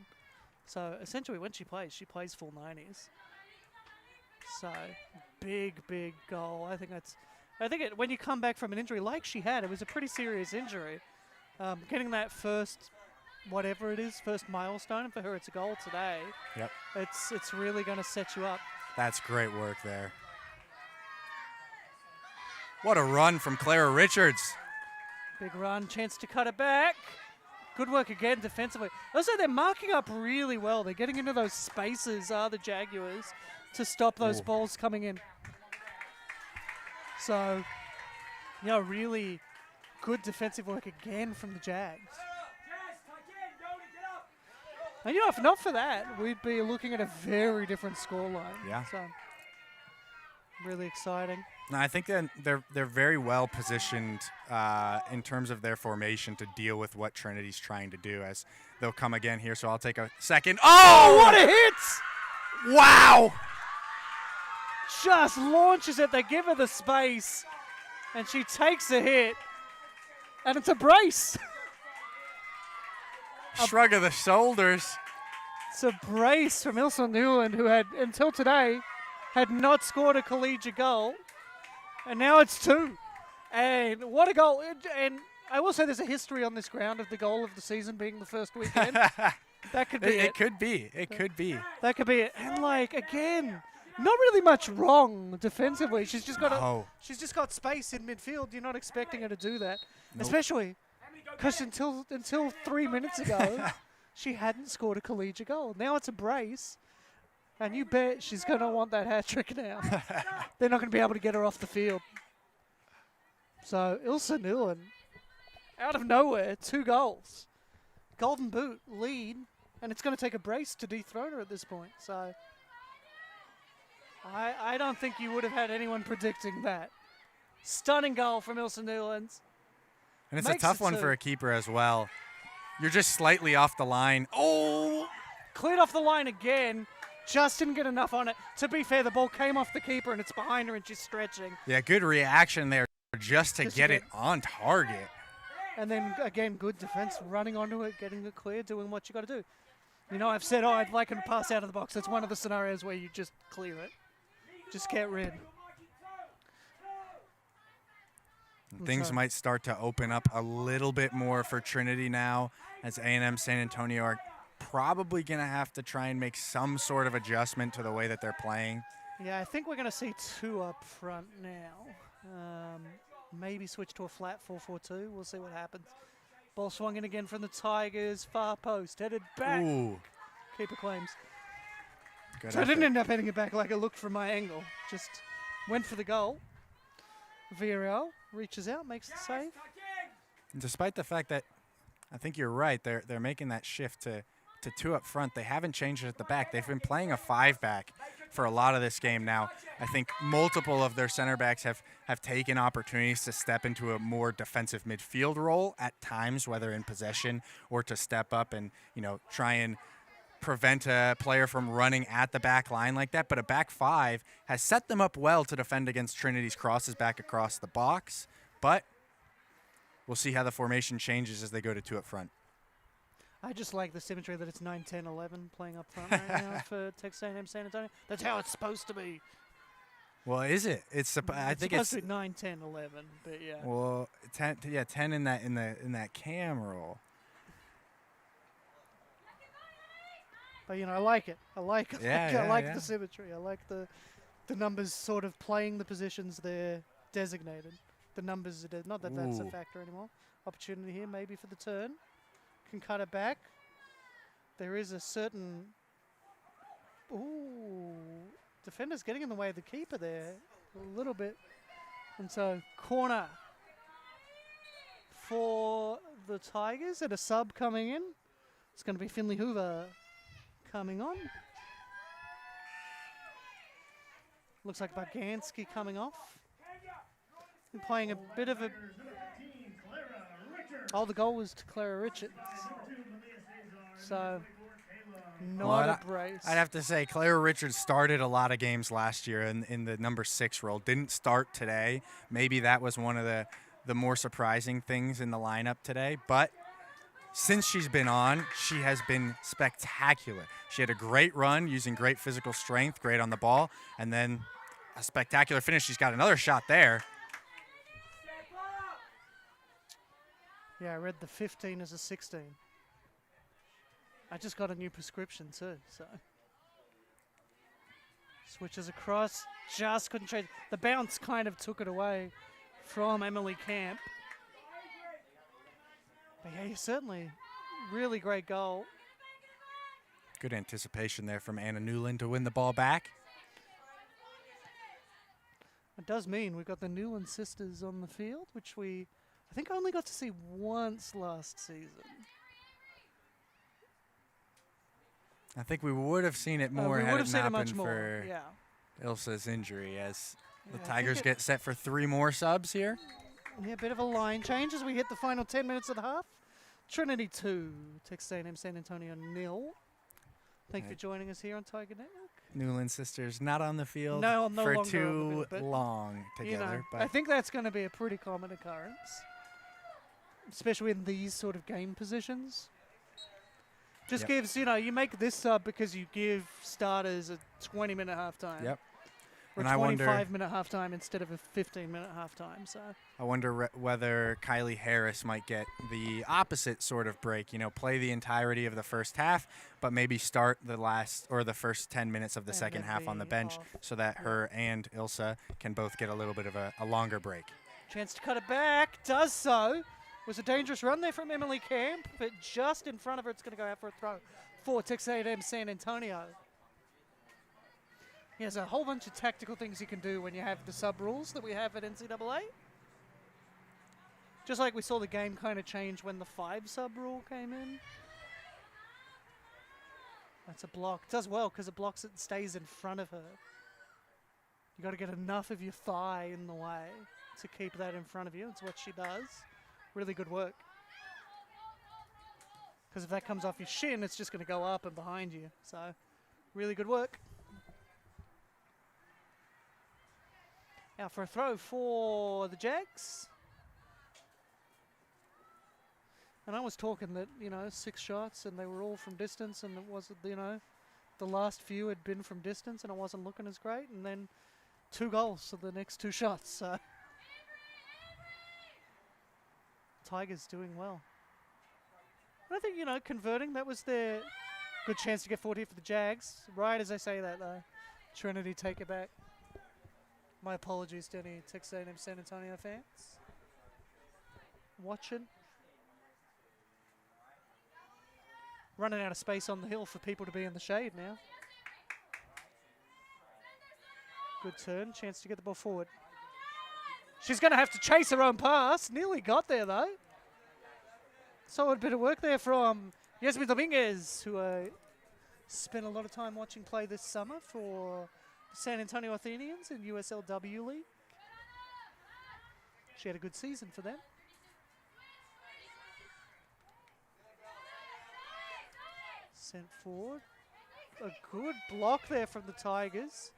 So essentially, when she plays full 90s. So big goal. I think when you come back from an injury like she had, it was a pretty serious injury. Getting that first, whatever it is, first milestone, and for her it's a goal today. Yep. It's really going to set you up. That's great work there. What a run from Clara Richards. Big run, chance to cut it back. Good work again defensively. Also, they're marking up really well. They're getting into those spaces, the Jaguars, to stop those Ooh. balls coming in. So, really good defensive work again from the Jags. And if not for that, we'd be looking at a very different scoreline. Yeah. So, really exciting. No, I think that they're very well positioned in terms of their formation to deal with what Trinity's trying to do, as they'll come again here. So I'll take a second. Oh, What a hit! wow! Just launches it. They give her the space, and she takes a hit, and it's a brace. Shrug of the shoulders. It's a brace from Ilse Newland, who had, until today, had not scored a collegiate goal, and now it's 2. And what a goal. And I will say there's a history on this ground of the goal of the season being the first weekend. That could be it. It could be. It could be. That could be it. And again, not really much wrong defensively. She's just got space in midfield. You're not expecting her to do that, especially because until 3 minutes ago, she hadn't scored a collegiate goal. Now it's a brace, and you bet she's going to want that hat trick now. They're not going to be able to get her off the field. So Ilse Newland, out of nowhere, 2 goals, Golden Boot lead, and it's going to take a brace to dethrone her at this point. So I don't think you would have had anyone predicting that. Stunning goal from Ilse Newland. And it's a Makes tough it one 2. for a keeper as well. You're just slightly off the line. Oh! Cleared off the line again. Just didn't get enough on it. To be fair, the ball came off the keeper and it's behind her and she's stretching. Yeah, good reaction there just to get it on target. And then, again, good defense, running onto it, getting it clear, doing what you got to do. I've said, I'd like him to pass out of the box. That's one of the scenarios where you just clear it. Just get rid. Things might start to open up a little bit more for Trinity now, as A&M San Antonio are probably going to have to try and make some sort of adjustment to the way that they're playing. Yeah, I think we're going to see 2 up front now. Maybe switch to a flat 4-4-2. We'll see what happens. Ball swung in again from the Tigers. Far post. Headed back. Ooh. Keeper claims. Good So I didn't effort. end up heading it back like it looked from my angle. Just went for the goal. Villarreal reaches out, makes the save. Despite the fact that I think you're right, they're making that shift to 2 up front. They haven't changed it at the back. They've been playing a 5-back for a lot of this game now. I think multiple of their center backs have taken opportunities to step into a more defensive midfield role at times, whether in possession or to step up and try and prevent a player from running at the back line like that. But a back 5 has set them up well to defend against Trinity's crosses back across the box. But we'll see how the formation changes as they go to 2 up front. I just like the symmetry that it's 9, 10, 11 playing up front right now for Texas A&M San Antonio. That's how it's supposed to be. Well, is it? I think it's supposed to be 9, 10, 11, but yeah. Well, 10 in that cam roll. But I like it. I like Yeah. the symmetry. I like the numbers sort of playing the positions they're designated. the numbers. Not that that's a factor anymore. Opportunity here maybe for the turn. Can cut it back. There is a certain... Ooh. Defender's getting in the way of the keeper there a little bit. And so corner for the Tigers and a sub coming in. It's going to be Finley Hoover coming on. Looks like Baganski coming off. And playing a bit of a... Oh, the goal was to Clara Richards. So, not a brace. I'd have to say, Clara Richards started a lot of games last year in the number 6 role. Didn't start today. Maybe that was one of the more surprising things in the lineup today. But since she's been on, she has been spectacular. She had a great run using great physical strength, great on the ball, and then a spectacular finish. She's got another shot there. Yeah, I read the 15 as a 16. I just got a new prescription too, so. Switches across, just couldn't trade. The bounce kind of took it away from Emily Camp. But yeah, certainly really great goal. Good anticipation there from Anna Newland to win the ball back. It does mean we've got the Newland sisters on the field, which we, I think, only got to see once last season. I think we would have seen it more had it not been for Ilsa's injury, as the Tigers get set for 3 more subs here. Yeah, a bit of a line change as we hit the final 10 minutes of the half. Trinity 2, Texas A&M San Antonio 0. Thank you for joining us here on Tiger Network. Newland sisters not on the field no for longer too on the field, long together. You know, but I think that's going to be a pretty common occurrence, especially in these sort of game positions. Just gives, you know, you make this sub because you give starters a 20-minute halftime. Yep. Or a 25-minute halftime instead of a 15-minute halftime. So I wonder whether Kylie Harris might get the opposite sort of break. You know, play the entirety of the first half, but maybe start the last or the first 10 minutes of the second half on the bench so that her and Ilsa can both get a little bit of a longer break. Chance to cut it back. Does so. Was a dangerous run there from Emily Camp, but just in front of her, it's going to go out for a throw for Texas A&M San Antonio. There's a whole bunch of tactical things you can do when you have the sub rules that we have at NCAA. Just like we saw the game kind of change when the 5 sub rule came in. That's a block. It does well because it blocks it and stays in front of her. You got to get enough of your thigh in the way to keep that in front of you. It's what she does. Really good work. Because if that comes off your shin, it's just going to go up and behind you. So, really good work. Now for a throw for the Jags. And I was talking that, you know, 6 shots and they were all from distance, and it wasn't, you know, the last few had been from distance and it wasn't looking as great. And then 2 goals for the next 2 shots. So Tigers doing well. I think, you know, converting, that was their good chance to get 40 for the Jags. Right as I say that, though, Trinity take it back. My apologies to any Texas A&M San Antonio fans watching. Running out of space on the hill for people to be in the shade now. Good turn, chance to get the ball forward. She's going to have to chase her own pass. Nearly got there, though. Solid bit of work there from Yasmin Dominguez, who spent a lot of time watching play this summer for San Antonio Athenians in USLW League. She had a good season for them. Sent forward. A good block there from the Tigers.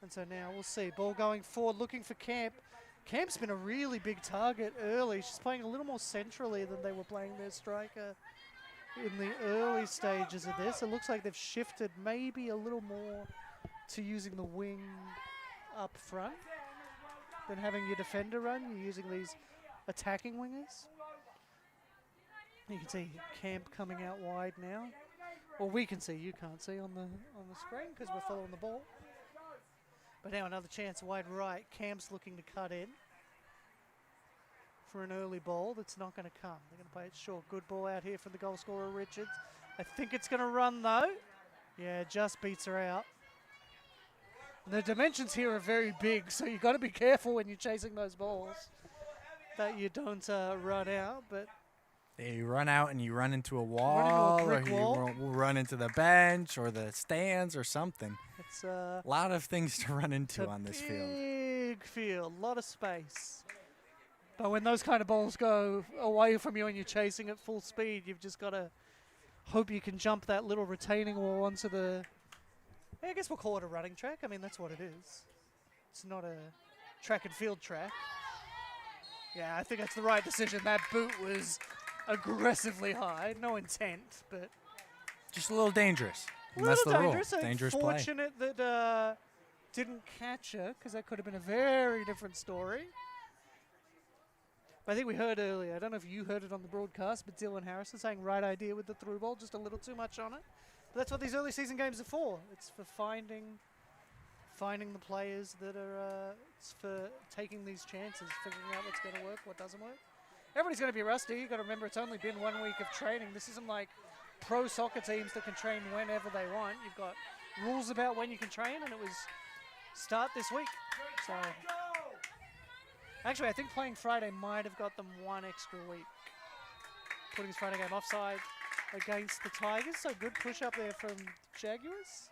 And so now we'll see. Ball going forward, looking for Camp. Camp's been a really big target early. She's playing a little more centrally than they were playing their striker in the early stages of this. It looks like they've shifted maybe a little more to using the wing up front than having your defender run. You're using these attacking wingers. You can see Camp coming out wide now. Well, we can see, you can't see on the screen because we're following the ball. But now another chance wide right. Camp's looking to cut in. for an early ball that's not going to come. They're going to play it short. Good ball out here from the goal scorer, Richards. I think it's going to run, though. Yeah, just beats her out. The dimensions here are very big, so you've got to be careful when you're chasing those balls that you don't run out. But yeah, you run out and you run into a wall, or you run into the bench or the stands or something. It's a lot of things to run into on this field. Big field, a lot of space. But when those kind of balls go away from you and you're chasing at full speed, you've just got to hope you can jump that little retaining wall onto the... I guess we'll call it a running track. I mean, that's what it is. It's not a track and field track. Yeah, I think that's the right decision. That boot was aggressively high. No intent, but... just a little dangerous. That's the dangerous. Rule. Dangerous play. Fortunate that didn't catch her, because that could have been a very different story. But I think we heard earlier, I don't know if you heard it on the broadcast, but Dylan Harrison saying right idea with the through ball, just a little too much on it. But that's what these early season games are for. It's for finding the players that are, it's for taking these chances, figuring out what's going to work, what doesn't work. Everybody's going to be rusty. You've got to remember it's only been 1 week of training. This isn't like pro soccer teams that can train whenever they want. You've got rules about when you can train, and it was start this week. So actually, I think playing Friday might have got them 1 extra week. Putting this Friday game offside against the Tigers. So good push up there from Jaguars.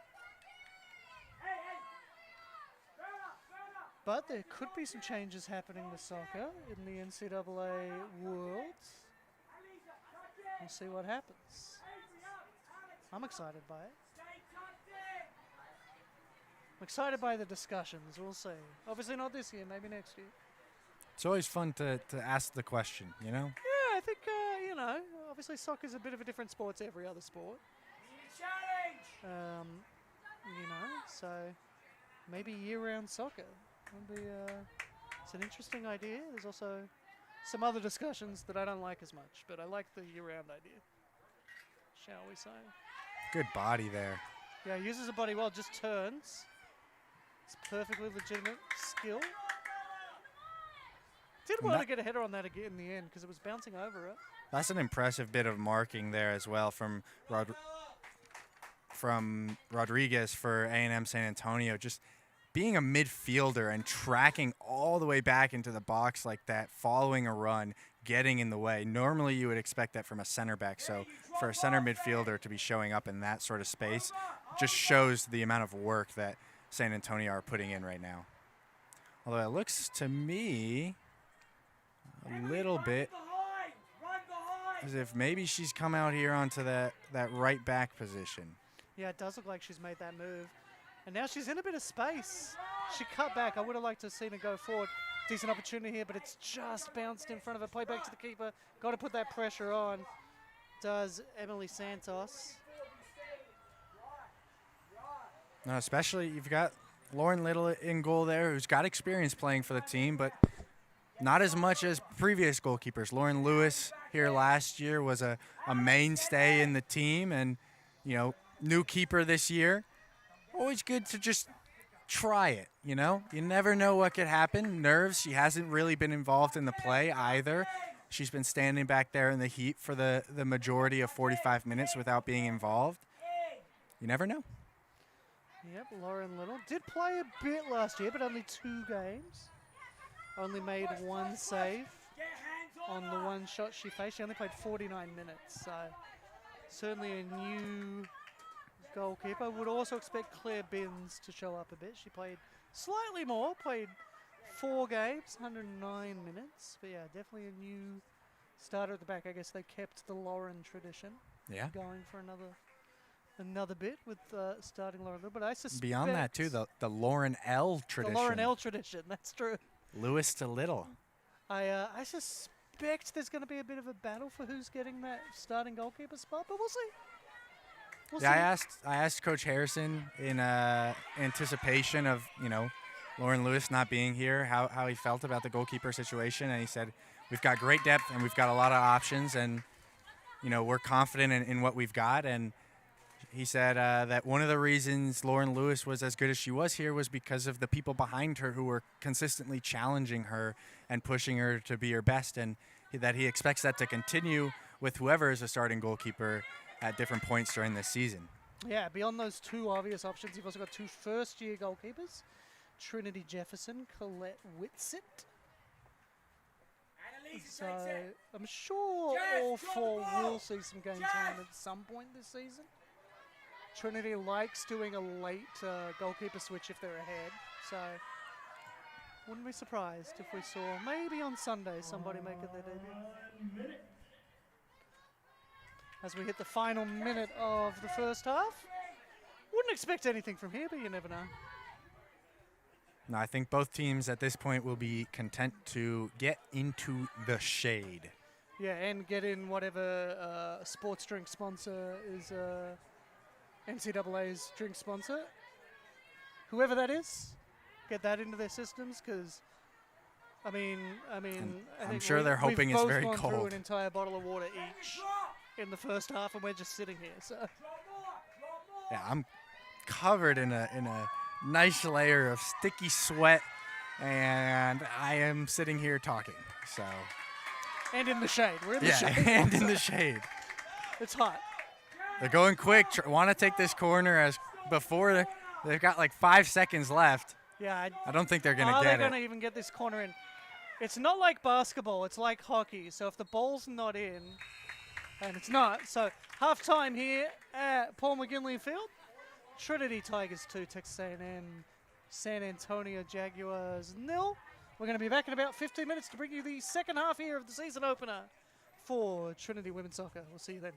But there could be some changes happening to soccer in the NCAA world. We'll see what happens. I'm excited by it. I'm excited by the discussions. We'll see. Obviously not this year, maybe next year. It's always fun to ask the question, you know? Yeah, I think, obviously soccer's a bit of a different sport to every other sport. So maybe year-round soccer. Would be, it's an interesting idea. There's also some other discussions that I don't like as much, but I like the year-round idea, shall we say. Good body there. Yeah, uses the body well, just turns. It's perfectly legitimate skill. Did want to get a header on that again in the end because it was bouncing over it. That's an impressive bit of marking there as well from Rodriguez for A&M San Antonio. Just being a midfielder and tracking all the way back into the box like that, following a run, getting in the way. Normally you would expect that from a center back. So for a center midfielder to be showing up in that sort of space just shows the amount of work that San Antonio are putting in right now. Although it looks to me a little bit as if maybe she's come out here onto that right back position. Yeah, it does look like she's made that move. And now she's in a bit of space. She cut back. I would have liked to have seen her go forward. Decent opportunity here, but it's just bounced in front of her. Play back to the keeper. Got to put that pressure on. Does Emily Santos. No, especially you've got Lauren Little in goal there, who's got experience playing for the team, but not as much as previous goalkeepers. Lauren Lewis here last year was a mainstay in the team, and, new keeper this year. Always good to just try it, You never know what could happen. Nerves, she hasn't really been involved in the play either. She's been standing back there in the heat for the majority of 45 minutes without being involved. You never know. Yep, Lauren Little did play a bit last year, but only 2 games. Only made 1 save on the 1 shot she faced. She only played 49 minutes, so certainly a new goalkeeper. Would also expect Claire Binns to show up a bit. She played slightly more, played 4 games, 109 minutes. But yeah, definitely a new starter at the back. I guess they kept the Lauren tradition. Yeah. Going for another bit with starting Lauren Little. But I suspect beyond that too, the Lauren L tradition. The Lauren L tradition, that's true. Lewis to Little. I suspect there's going to be a bit of a battle for who's getting that starting goalkeeper spot, but we'll see. I asked Coach Harrison in anticipation of Lauren Lewis not being here how he felt about the goalkeeper situation, and he said we've got great depth and we've got a lot of options, and we're confident in what we've got, and He said that one of the reasons Lauren Lewis was as good as she was here was because of the people behind her who were consistently challenging her and pushing her to be her best, and that he expects that to continue with whoever is a starting goalkeeper at different points during this season. Yeah, beyond those two obvious options, you've also got two first-year goalkeepers, Trinity Jefferson, Colette Whitsitt. So I'm sure all four will see some game time at some point this season. Trinity likes doing a late goalkeeper switch if they're ahead, so wouldn't be surprised if we saw maybe on Sunday somebody make it their debut. As we hit the final minute of the first half. Wouldn't expect anything from here, but you never know. No, I think both teams at this point will be content to get into the shade. Yeah, and get in whatever sports drink sponsor is NCAA's drink sponsor. Whoever that is, get that into their systems, because I mean, I'm sure they're hoping it's very cold. We've both gone through cold. an entire bottle of water each in the first half, and we're just sitting here. So yeah, I'm covered in a nice layer of sticky sweat, and I am sitting here talking. So. And in the shade. We're in the shade. And in the shade. It's hot. They're going quick. Want to take this corner as before. They've got like 5 seconds left. Yeah. I don't think they're going to get it. Are they going to even get this corner in? It's not like basketball. It's like hockey. So if the ball's not in, and it's not, so halftime here at Paul McGinley Field. Trinity Tigers 2, Texas A&M, San Antonio Jaguars 0. We're going to be back in about 15 minutes to bring you the second half here of the season opener for Trinity Women's Soccer. We'll see you then.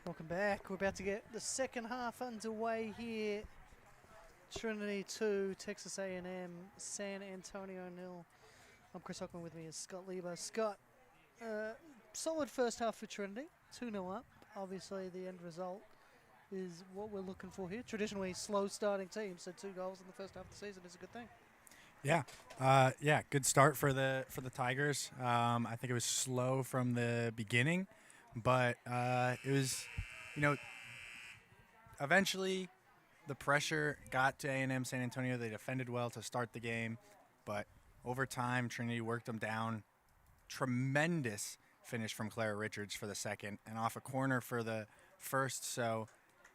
Welcome back. We're about to get the second half underway here. Trinity 2, Texas A&M, San Antonio 0. I'm Chris Hockman, with me is Scott Lieber. Scott, solid first half for Trinity, 2-0 up. Obviously the end result is what we're looking for here. Traditionally slow starting team, so 2 goals in the first half of the season is a good thing. Yeah, good start for the Tigers. I think it was slow from the beginning, but it was, eventually the pressure got to A&M San Antonio. They defended well to start the game, but over time Trinity worked them down. Tremendous finish from Clara Richards for the second, and off a corner for the first. So,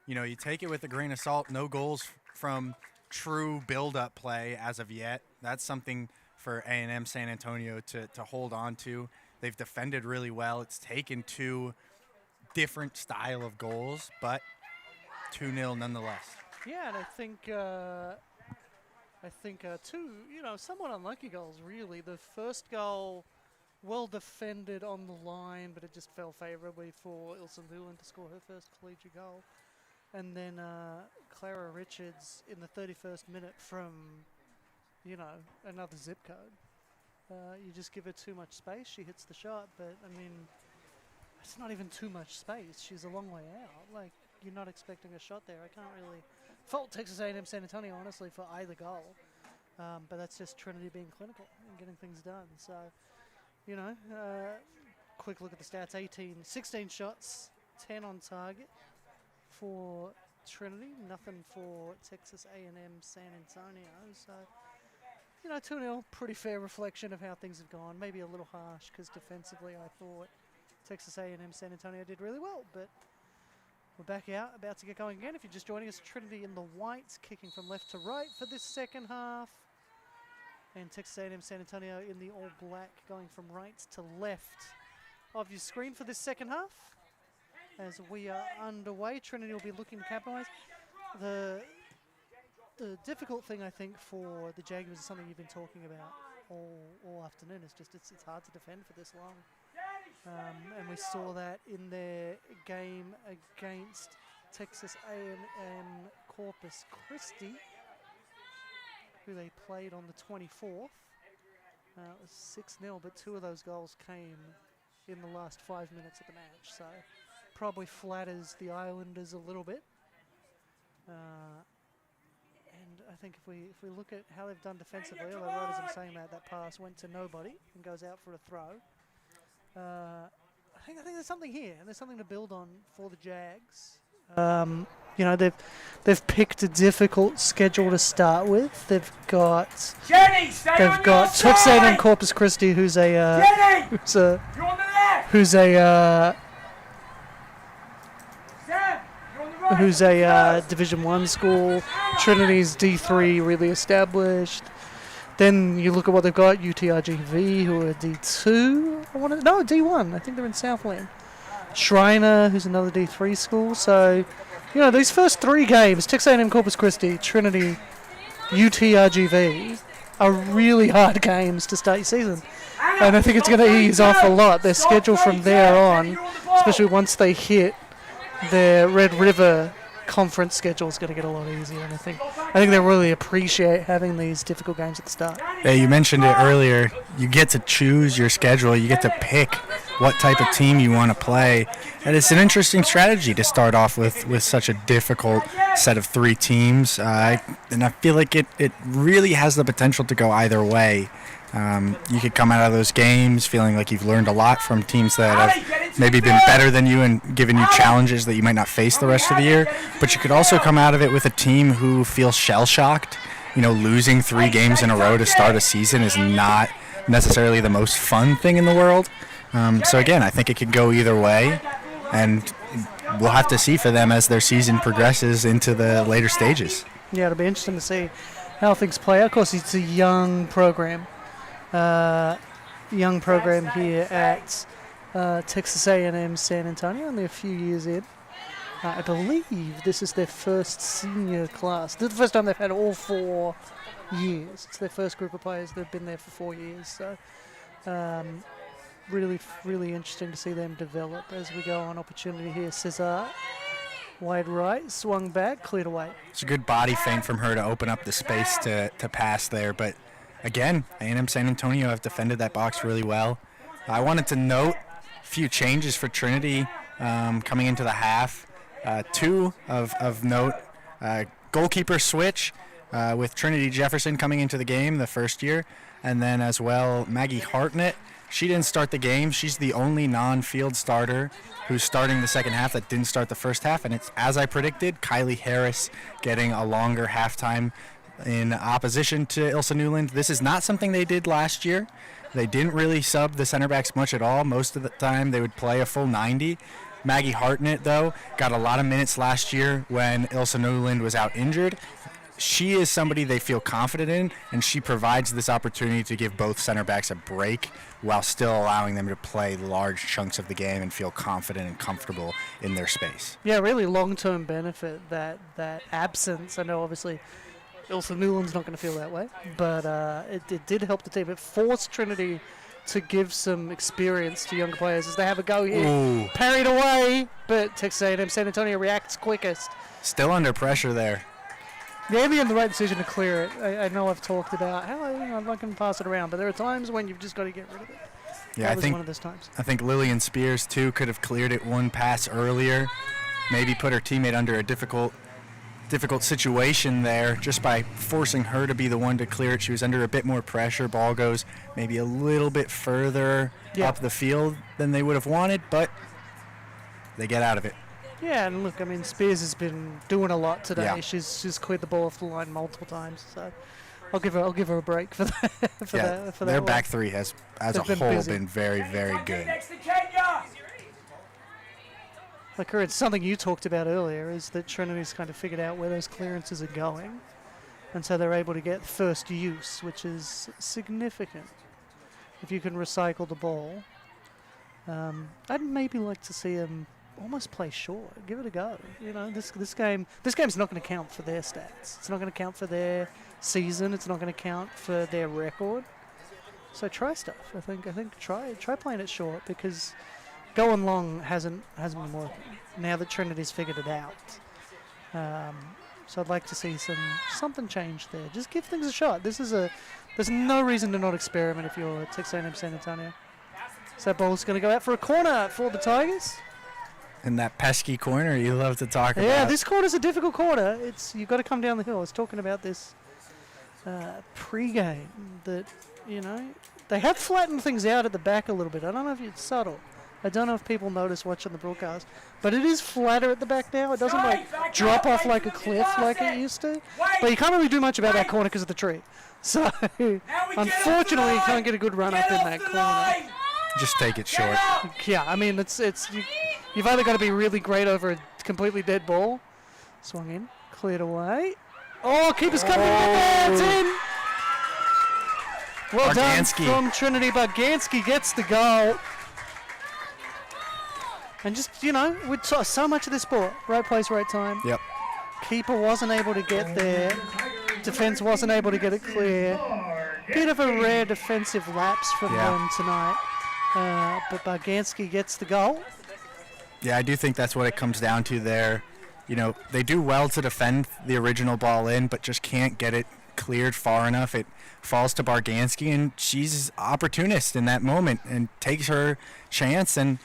you take it with a grain of salt. No goals from true build-up play as of yet. That's something for A&M San Antonio to hold on to. They've defended really well. It's taken 2 different style of goals, but 2-0 nonetheless. Yeah, and I think 2, somewhat unlucky goals, really. The first goal, well defended on the line, but it just fell favorably for Ilse Lulin to score her first collegiate goal. And then Clara Richards in the 31st minute from, another zip code. You just give her too much space, she hits the shot, but, it's not even too much space. She's a long way out. You're not expecting a shot there. I can't really fault Texas A&M San Antonio, honestly, for either goal. But that's just Trinity being clinical and getting things done. So, quick look at the stats. 16 shots, 10 on target for Trinity. Nothing for Texas A&M San Antonio. So, 2-0, pretty fair reflection of how things have gone. Maybe a little harsh because defensively I thought Texas A&M San Antonio did really well, but we're back out, about to get going again. If you're just joining us, Trinity in the whites, kicking from left to right for this second half. And Texas A&M San Antonio in the all black, going from right to left of your screen for this second half. As we are underway, Trinity will be looking to capitalize. The difficult thing, I think, for the Jaguars is something you've been talking about all afternoon. It's just it's hard to defend for this long. And we saw that in their game against Texas A&M Corpus Christi, who they played on the 24th. It was 6-0, but 2 of those goals came in the last 5 minutes of the match. So probably flatters the Islanders a little bit. And I think if we look at how they've done defensively, although right as I'm saying that pass went to nobody and goes out for a throw. I think there's something here, and there's something to build on for the Jags. They've picked a difficult schedule to start with. They've got Texas A&M Corpus Christi, who's a Division I school. Trinity's D3, really established. Then you look at what they've got, UTRGV, who are D2. D1. I think they're in Southland. Shriner, who's another D3 school. So, these first 3 games, Texas A&M Corpus Christi, Trinity, UTRGV, are really hard games to start your season. And I think it's going to ease off a lot. Their schedule from there on, especially once they hit their Red River conference schedule, is going to get a lot easier, and I think they really appreciate having these difficult games at the start. Yeah, you mentioned it earlier. You get to choose your schedule. You get to pick what type of team you want to play, and it's an interesting strategy to start off with such a difficult set of 3 teams. And I feel like it really has the potential to go either way. You could come out of those games feeling like you've learned a lot from teams that have maybe been better than you and given you challenges that you might not face the rest of the year. But you could also come out of it with a team who feels shell-shocked. Losing 3 games in a row to start a season is not necessarily the most fun thing in the world. So again, I think it could go either way, and we'll have to see for them as their season progresses into the later stages. Yeah, it'll be interesting to see how things play out. Of course, it's a young program. Here at Texas A&M San Antonio, only a few years in. I believe this is their first senior class. This is the first time they've had all 4 years. It's their first group of players that have been there for 4 years. So, really interesting to see them develop as we go on. Opportunity here. Cesar, wide right, swung back, cleared away. It's a good body feint from her to open up the space to pass there. But again, A&M San Antonio have defended that box really well. I wanted to note a few changes for Trinity coming into the half. Two of note, goalkeeper switch with Trinity Jefferson coming into the game the first year. And then as well, Maggie Hartnett. She didn't start the game. She's the only non-field starter who's starting the second half that didn't start the first half. And it's, as I predicted, Kylie Harris getting a longer halftime in opposition to Ilsa Newland. This is not something they did last year. They didn't really sub the center backs much at all. Most of the time they would play a full 90. Maggie Hartnett, though, got a lot of minutes last year when Ilsa Newland was out injured. She is somebody they feel confident in, and she provides this opportunity to give both center backs a break while still allowing them to play large chunks of the game and feel confident and comfortable in their space. Yeah, really long-term benefit, that absence. I know, obviously, Ilsa Newland's not going to feel that way, but it did help the team. It forced Trinity to give some experience to younger players as they have a go here. Ooh. Parried away, but Texas A&M San Antonio reacts quickest. Still under pressure there. Yeah, they made the right decision to clear it. I know I've talked about how I'm not going to pass it around, but there are times when you've just got to get rid of it. Yeah, that was one of those times. I think Lillian Spears, too, could have cleared it one pass earlier. Maybe put her teammate under a difficult situation there just by forcing her to be the one to clear it. She was under a bit more pressure. Ball goes maybe a little bit further up the field than they would have wanted, but they get out of it. Yeah, and look, I mean, Spears has been doing a lot today. Yeah. She's cleared the ball off the line multiple times, so I'll give her a break for that. Their back three has, as a whole, been very, very good. Like, it's something you talked about earlier, is that Trinity's kind of figured out where those clearances are going, and so they're able to get first use, which is significant. If you can recycle the ball, I'd maybe like to see them almost play short. Give it a go. You know, this game's not going to count for their stats. It's not going to count for their season. It's not going to count for their record. So try stuff. I think try playing it short, because going long hasn't been working. Now that Trinity's figured it out. So I'd like to see something change there. Just give things a shot. There's no reason to not experiment if you're Texas A&M San Antonio. So that ball's going to go out for a corner for the Tigers. In that pesky corner you love to talk about. Yeah, this corner's a difficult corner. You've got to come down the hill. I was talking about this pre-game, that, you know, they have flattened things out at the back a little bit. I don't know if it's subtle. I don't know if people notice watching the broadcast, but it is flatter at the back now. It doesn't drop off like a cliff like it used to. But you can't really do much about that corner because of the tree. So unfortunately, you can't get a good run up in that corner. Just take it short. Yeah, I mean, you've either got to be really great over a completely dead ball. Swung in, cleared away. Oh, keeper's coming in there. It's in. Well done from Trinity. Barganski gets the goal. And just, you know, we saw so much of this sport. Right place, right time. Yep. Keeper wasn't able to get there. Defense wasn't able to get it clear. Bit of a rare defensive lapse from them tonight. But Barganski gets the goal. Yeah, I do think that's what it comes down to there. You know, they do well to defend the original ball in, but just can't get it cleared far enough. It falls to Barganski, and she's opportunist in that moment and takes her chance and,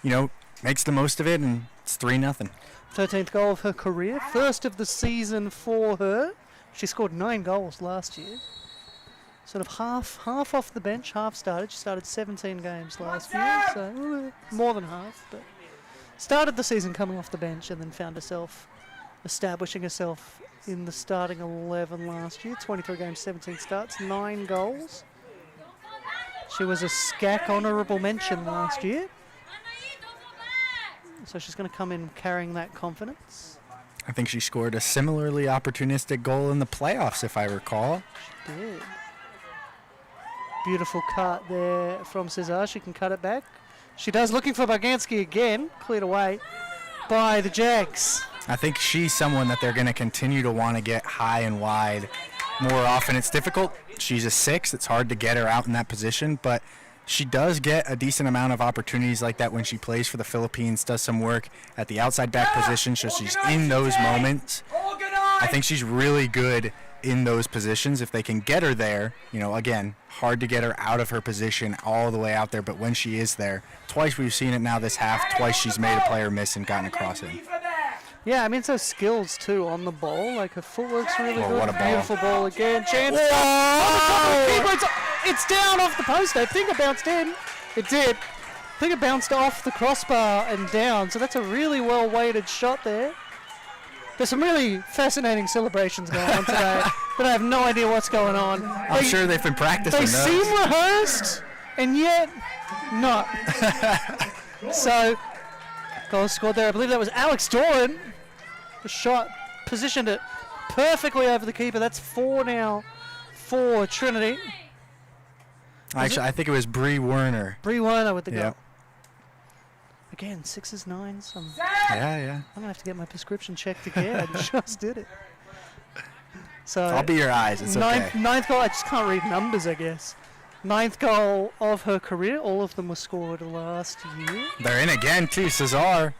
you know, makes the most of it, and it's 3-0. 13th goal of her career, first of the season for her. She scored 9 goals last year. Sort of half off the bench, half started. She started 17 games last year, so more than half. But started the season coming off the bench and then found herself establishing herself in the starting 11 last year. 23 games, 17 starts, 9 goals. She was a SCAC honourable mention last year. So she's going to come in carrying that confidence. I think she scored a similarly opportunistic goal in the playoffs, if I recall. She did. Beautiful cut there from Cesar. She can cut it back. She does, looking for Barganski again. Cleared away by the Jags. I think she's someone that they're going to continue to want to get high and wide more often. It's difficult. She's a 6. It's hard to get her out in that position, but she does get a decent amount of opportunities like that when she plays for the Philippines, does some work at the outside back position, so she's in those moments. I think she's really good in those positions. If they can get her there, again, hard to get her out of her position all the way out there, but when she is there, twice we've seen it now this half, twice she's made a player miss and gotten a cross in. Yeah, I mean, it's those skills, too, on the ball. Like, her footwork's really good. What a ball. Beautiful ball again. Chance. It's down off the post. I think it bounced in. It did. I think it bounced off the crossbar and down. So that's a really well-weighted shot there. There's some really fascinating celebrations going on today, but I have no idea what's going on. I'm sure they've been practicing They those. seem rehearsed, and yet not. So, goal scored there. I believe that was Alex Doran. The shot positioned it perfectly over the keeper. That's 4 now for Trinity. Actually, I think it was Bree Werner. Bree Werner with the goal. Yep. Again, 6s, 9s. I'm Yeah. going to have to get my prescription checked again. I just did it. So I'll be your eyes. It's okay. Ninth goal. I just can't read numbers, I guess. 9th goal of her career. All of them were scored last year. They're in again, too. Cesar.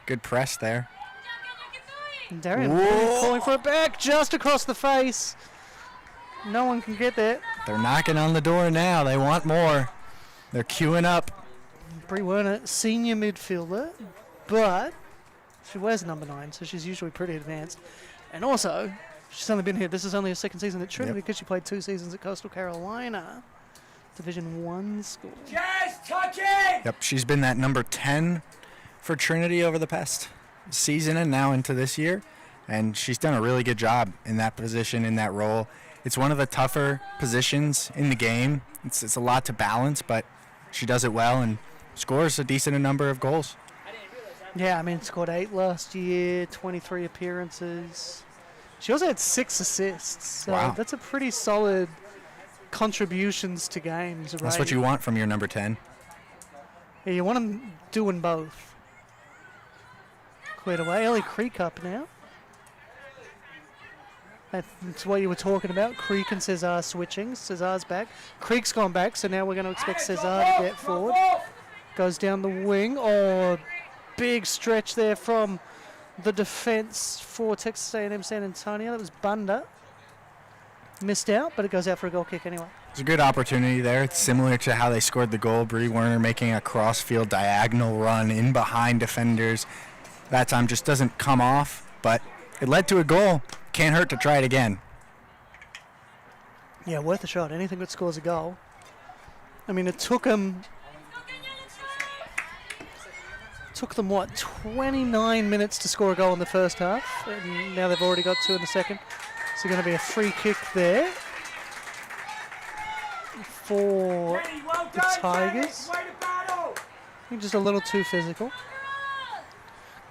Good press there. And Darian calling for it back just across the face. No one can get there. They're knocking on the door now. They want more. They're queuing up. Bree Werner, senior midfielder, but she wears number 9, so she's usually pretty advanced. And also, she's only been here. This is only her 2nd season at Trinity because she played 2 seasons at Coastal Carolina. Division 1 school. Yes, touch it! Yep, she's been that number 10 for Trinity over the past season and now into this year. And she's done a really good job in that position, in that role. It's one of the tougher positions in the game. It's a lot to balance, but she does it well and scores a decent number of goals. Yeah, I mean, scored 8 last year, 23 appearances. She also had 6 assists. So Wow. that's a pretty solid contributions to games. That's what you want from your number 10. Yeah, you want them doing both. Cleared away. Ellie Creek up now. That's what you were talking about. Creek and Cesar switching. Cesar's back. Creek's gone back, so now we're going to expect Cesar to get forward. Goes down the wing. Oh, big stretch there from the defense for Texas A&M San Antonio. That was Bunda. Missed out, but it goes out for a goal kick anyway. It's a good opportunity there. It's similar to how they scored the goal. Bree Werner making a cross-field diagonal run in behind defenders. That time just doesn't come off, but it led to a goal. Can't hurt to try it again. Yeah, worth a shot. Anything that scores a goal. I mean, it took them, 29 minutes to score a goal in the first half, and now they've already got 2 in the second. So going to be a free kick there for the Tigers. I think just a little too physical.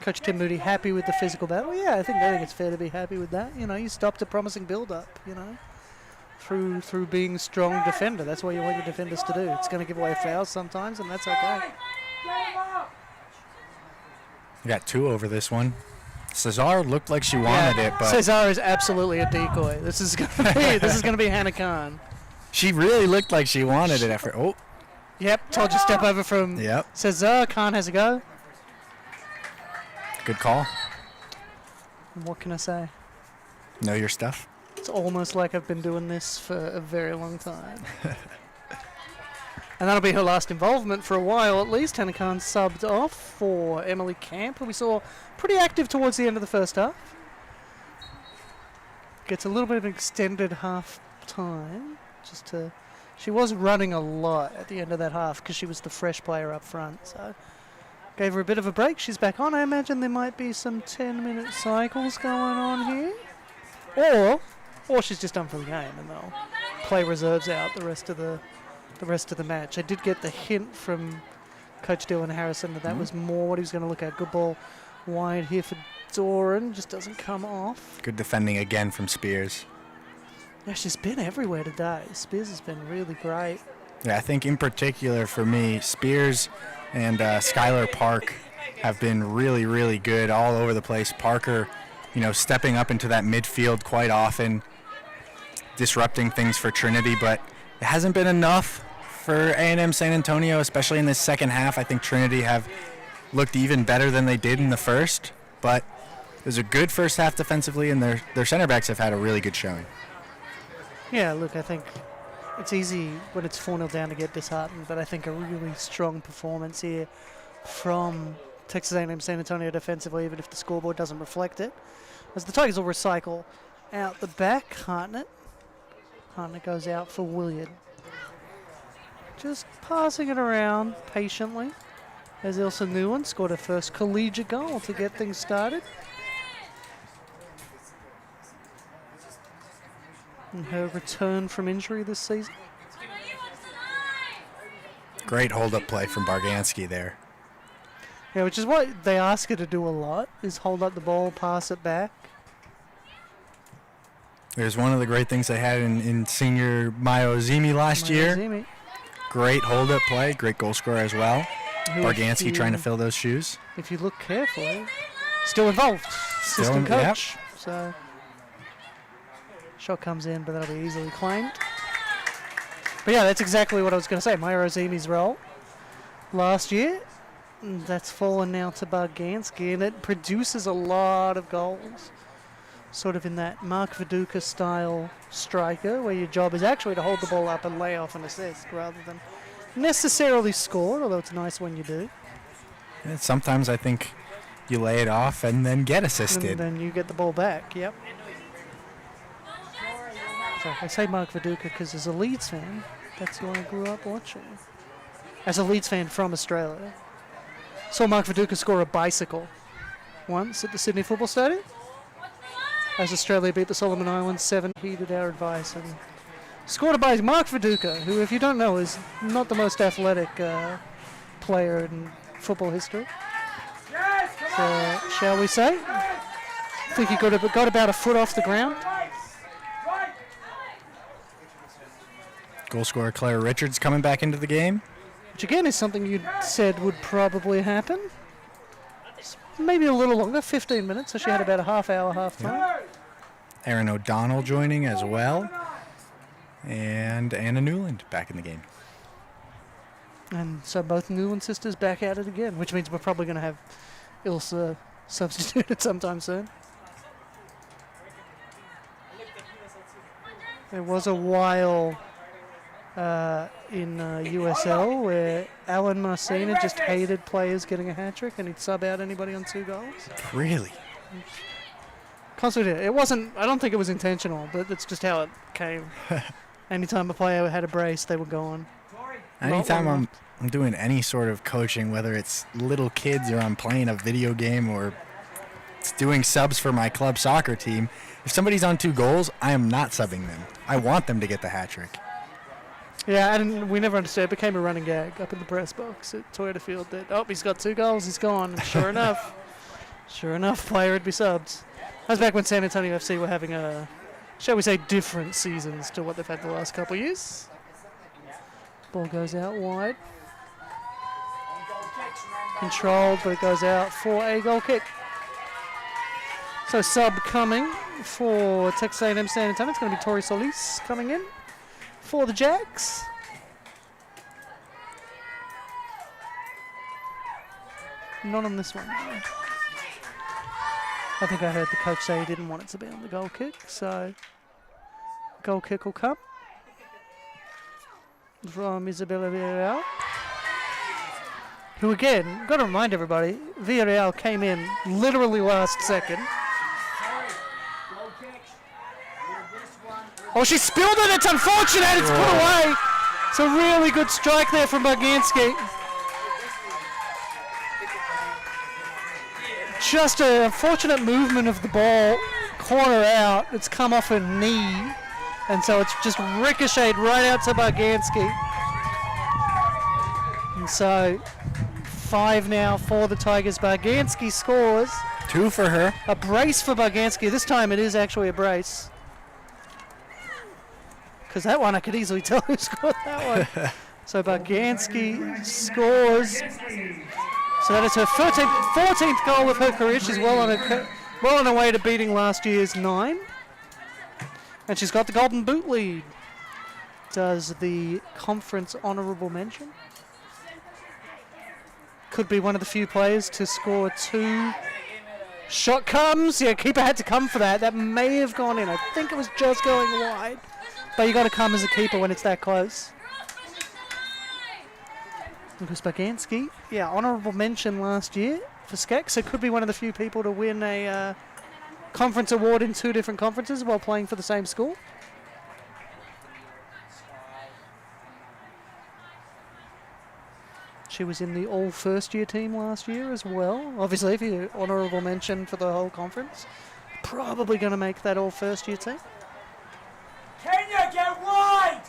Coach Tim Moody happy with the physical battle. Yeah, I think it's fair to be happy with that. You stopped a promising build-up, through being a strong defender. That's what you want your defenders to do. It's going to give away fouls sometimes, and that's okay. We got 2 over this one. Cesar looked like she wanted it, but Cesar is absolutely a decoy. This is going to be Hannah Khan. she really looked like she wanted it after. Oh, Yep, told you step over from Cesar. Khan has a go. Good call. What can I say? Know your stuff. It's almost like I've been doing this for a very long time. And that'll be her last involvement for a while at least. Hannah Khan subbed off for Emily Camp, who we saw pretty active towards the end of the first half. Gets a little bit of an extended half time. She was running a lot at the end of that half because she was the fresh player up front. So gave her a bit of a break. She's back on. I imagine there might be some 10-minute cycles going on here. Or she's just done for the game and they'll play reserves out the rest of the match. I did get the hint from Coach Dylan Harrison that was more what he was going to look at. Good ball wide here for Doran. Just doesn't come off. Good defending again from Spears. Yeah, she's been everywhere today. Spears has been really great. Yeah, I think in particular for me, Spears and Skylar Park have been really, really good all over the place. Parker, stepping up into that midfield quite often, disrupting things for Trinity, but it hasn't been enough for A&M San Antonio, especially in this second half. I think Trinity have looked even better than they did in the first, but it was a good first half defensively, and their center backs have had a really good showing. Yeah, look, I think it's easy when it's 4-0 down to get disheartened, but I think a really strong performance here from Texas A&M San Antonio defensively, even if the scoreboard doesn't reflect it. As the Tigers will recycle out the back, Hartnett goes out for Williard. Just passing it around patiently as Ilsa Nguyen scored her first collegiate goal to get things started. And her return from injury this season. Great hold-up play from Barganski there. Yeah, which is what they ask her to do a lot, is hold up the ball, pass it back. There's one of the great things they had in senior Maya Ozimi last year. Great hold-up play, great goal scorer as well. Barganski trying to fill those shoes. If you look carefully, still involved. Assistant coach. Yep. So, shot comes in, but that'll be easily claimed. But yeah, that's exactly what I was going to say. Maya Ozimi's role last year, that's fallen now to Barganski, and it produces a lot of goals. Sort of in that Mark Viduka style striker, where your job is actually to hold the ball up and lay off an assist rather than necessarily score, although it's nice when you do. And sometimes I think you lay it off and then get assisted. And then you get the ball back, yep. So I say Mark Viduka because as a Leeds fan, that's who I grew up watching. As a Leeds fan from Australia. Saw Mark Viduka score a bicycle once at the Sydney Football Stadium. As Australia beat the Solomon Islands 7, heeded our advice and scored a bicycle. Mark Viduka, who, if you don't know, is not the most athletic player in football history. So, shall we say? I think he got about a foot off the ground. Goal scorer Claire Richards coming back into the game. Which again is something you said would probably happen. Maybe a little longer, 15 minutes, so she had about a half hour, half time. Yep. Erin O'Donnell joining as well. And Anna Newland back in the game. And so both Newland sisters back at it again, which means we're probably going to have Ilsa substituted sometime soon. There was a while in USL where Alan Marcina just hated players getting a hat-trick and he'd sub out anybody on 2 goals. Really? Constantly. It wasn't, I don't think it was intentional, but it's just how it came. Anytime a player had a brace, they were gone. Anytime I'm doing any sort of coaching, whether it's little kids or I'm playing a video game or it's doing subs for my club soccer team, if somebody's on 2 goals, I am not subbing them. I want them to get the hat-trick. Yeah, and we never understood. It became a running gag up in the press box at Toyota Field that, oh, he's got 2 goals, he's gone. And sure enough, player would be subbed. That was back when San Antonio FC were having a, shall we say, different seasons to what they've had the last couple of years. Ball goes out wide. Controlled, but it goes out for a goal kick. So sub coming for Texas A&M San Antonio. It's going to be Tori Solis coming in for the Jacks. Not on this one. I think I heard the coach say he didn't want it to be on the goal kick, so goal kick will come from Isabella Villarreal. Who again, got to remind everybody, Villarreal came in literally last second. Oh, she spilled it. It's unfortunate. It's put away. It's a really good strike there from Barganski. Just an unfortunate movement of the ball. Corner out. It's come off her knee. And so it's just ricocheted right out to Barganski. And so 5 now for the Tigers. Barganski scores. 2 for her. A brace for Barganski. This time it is actually a brace. Because that one I could easily tell who scored that one. So Barganski scores. So that is her 14th goal of her career. She's well on her way to beating last year's 9. And she's got the Golden Boot lead. does the conference honorable mention. Could be one of the few players to score 2. Shot comes. Yeah, keeper had to come for that. That may have gone in. I think it was just going wide. But you got to come as a keeper when it's that close. Lucas Baganski. Yeah, honorable mention last year for Skek. So could be one of the few people to win a conference award in 2 different conferences while playing for the same school. She was in the all first-year team last year as well. Obviously, if you honourable mention for the whole conference, probably going to make that all first-year team. Kenya, get wide!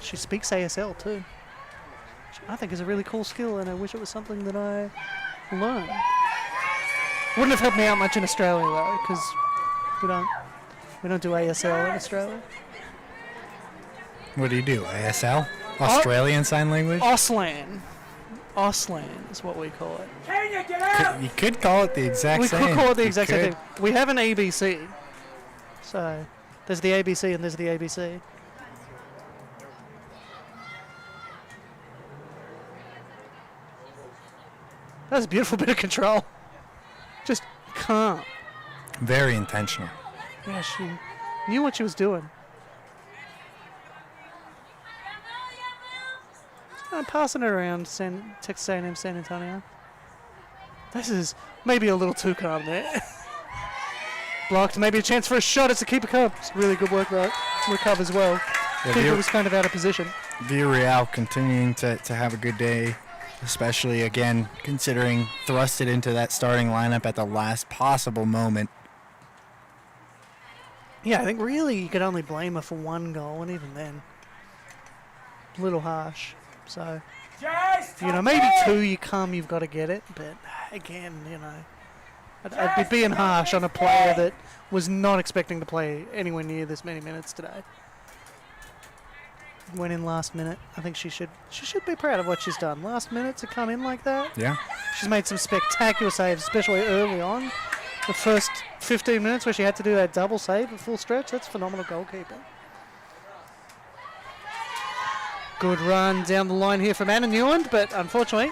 She speaks ASL too, which I think is a really cool skill, and I wish it was something that I learned. Wouldn't have helped me out much in Australia though, because we don't do ASL in Australia. What do you do? ASL? Australian Sign Language? Auslan. Auslan is what we call it. Kenya, get out! You could call it the exact same. We could call it the You exact same could. thing. We have an ABC. So there's the ABC and there's the ABC. That was a beautiful bit of control. Just calm. Very intentional. Yeah, she knew what she was doing. I'm passing it around Texas A&M San Antonio. This is maybe a little too calm there. Blocked, maybe a chance for a shot. It's a keeper come. It's really good work though to recover as well. Yeah, Keeper was kind of out of position. Villarreal continuing to have a good day, especially again considering thrusted into that starting lineup at the last possible moment. Yeah, I think really you could only blame her for 1 goal, and even then, a little harsh. So, maybe 2 you come, you've got to get it. But again, I'd be being harsh on a player that was not expecting to play anywhere near this many minutes today. Went in last minute. I think she should be proud of what she's done. Last minute to come in like that. Yeah. She's made some spectacular saves, especially early on. The first 15 minutes where she had to do that double save at full stretch. That's phenomenal goalkeeping. Good run down the line here from Anna Newland, but unfortunately,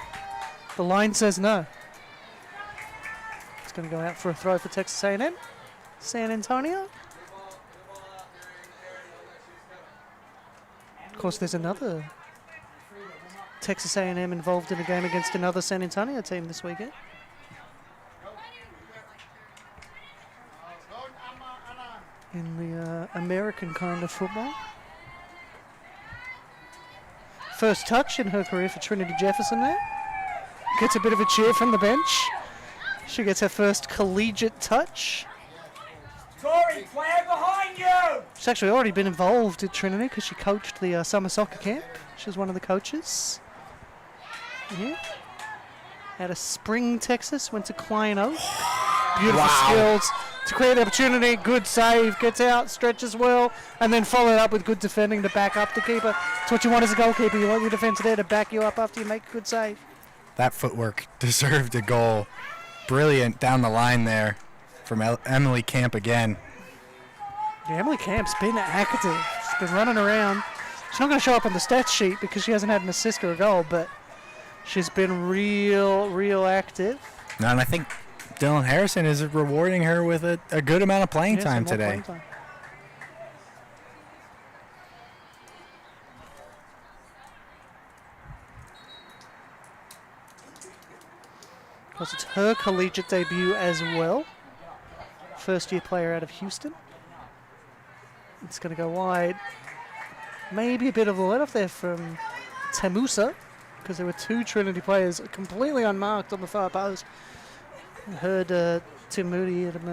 the line says no. It's going to go out for a throw for Texas A&M. San Antonio. Of course, there's another Texas A&M involved in a game against another San Antonio team this weekend. In the American kind of football. First touch in her career for Trinity Jefferson there. Gets a bit of a cheer from the bench. She gets her first collegiate touch. Tori, player behind you! She's actually already been involved at Trinity because she coached the summer soccer camp. She was one of the coaches. Yeah. Out of Spring, Texas, went to Klein Oak. Beautiful skills to create the opportunity. Good save, gets out, stretches well, and then followed up with good defending to back up the keeper. It's what you want as a goalkeeper. You want your defense there to back you up after you make a good save. That footwork deserved a goal. Brilliant down the line there from Emily Camp again. Yeah, Emily Camp's been active. She's been running around. She's not going to show up on the stats sheet because she hasn't had an assist or a goal, but she's been real active. No, and I think Dylan Harrison is rewarding her with a good amount of playing time today. Playing time. Of course, it's her collegiate debut as well. First-year player out of Houston. It's going to go wide. Maybe a bit of a let-off there from TAMUSA, because there were 2 Trinity players completely unmarked on the far post. I heard Tim Moody out of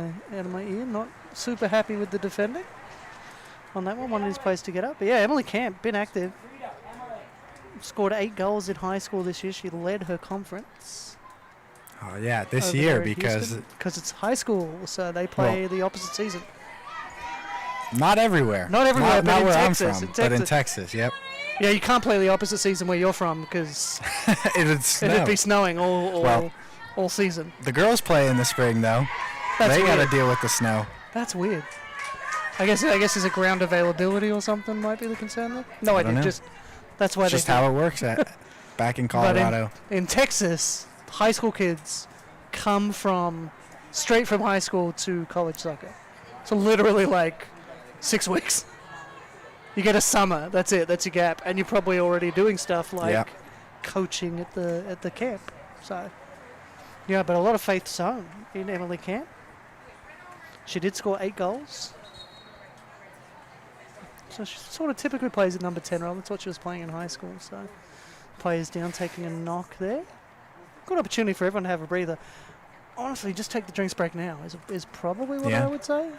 my ear, not super happy with the defending on that one. Wanted his players to get up. But yeah, Emily Camp, been active. Scored 8 goals in high school this year. She led her conference. Oh, yeah, this year because it's high school, so they play the opposite season. Not everywhere. Not everywhere, not but where Texas, I'm from, but in Texas, yep. Yeah, you can't play the opposite season where you're from because it'd be snowing all season. The girls play in the spring, though. They got to deal with the snow. That's weird. I guess is it ground availability or something might be the concern there? No I don't idea. know. Just that's why It's just how it works back in Colorado. But in Texas, high school kids come straight from high school to college soccer. So literally like 6 weeks. You get a summer. That's it. That's your gap, and you're probably already doing stuff like coaching at the camp. So yeah, but a lot of faith sown in Emily Camp. She did score 8 goals. So she sort of typically plays at number 10 role. That's what she was playing in high school. So players down, taking a knock there. Good opportunity for everyone to have a breather. Honestly, just take the drinks break now is probably what I would say.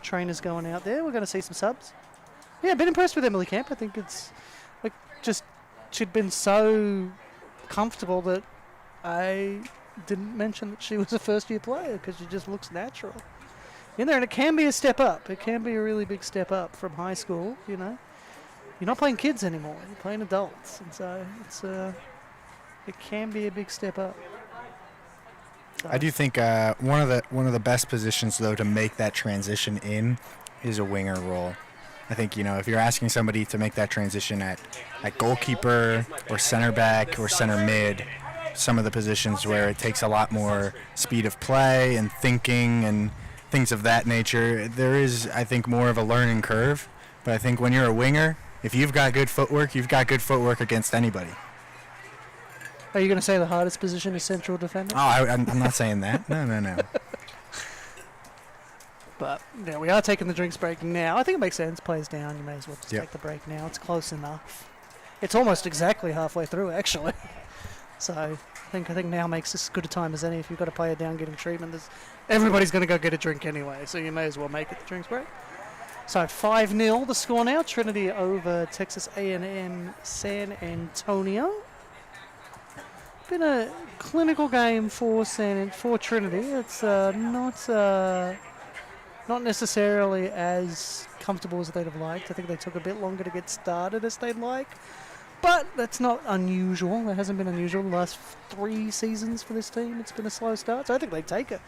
Trainers going out there. We're going to see some subs. Yeah, been impressed with Emily Camp. I think it's like just she'd been so comfortable that I didn't mention that she was a first-year player because she just looks natural in there, and it can be a step up. It can be a really big step up from high school. You know, you're not playing kids anymore. You're playing adults, and so it can be a big step up. So I do think one of the best positions though to make that transition in is a winger role. I think if you're asking somebody to make that transition at goalkeeper or center back or center mid, some of the positions where it takes a lot more speed of play and thinking and things of that nature, there is, I think, more of a learning curve. But I think when you're a winger, if you've got good footwork, you've got good footwork against anybody. Are you going to say the hardest position is central defender? Oh, I'm not saying that. No. But yeah, we are taking the drinks break now. I think it makes sense. Players down, you may as well just take the break now. It's close enough. It's almost exactly halfway through, actually. So I think now makes as good a time as any. If you've got a player down getting treatment, everybody's going to go get a drink anyway, so you may as well make it the drinks break. So 5-0 the score now. Trinity over Texas A&M San Antonio. Been a clinical game for Trinity. It's not necessarily as comfortable as they'd have liked. I think they took a bit longer to get started as they'd like. But that's not unusual. That hasn't been unusual. The last 3 seasons for this team, it's been a slow start. So I think they take a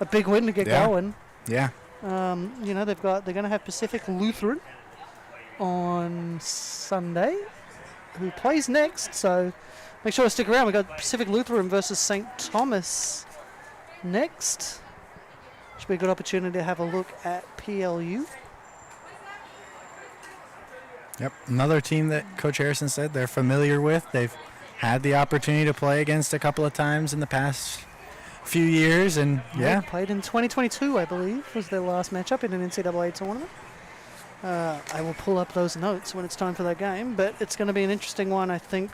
big win to get going. Yeah. They're going to have Pacific Lutheran on Sunday, who plays next. So make sure to stick around. We've got Pacific Lutheran versus St. Thomas next. Should be a good opportunity to have a look at PLU. Yep, another team that Coach Harrison said they're familiar with. They've had the opportunity to play against a couple of times in the past few years, and played in 2022, I believe, was their last matchup in an NCAA tournament. I will pull up those notes when it's time for that game, but it's going to be an interesting one, I think,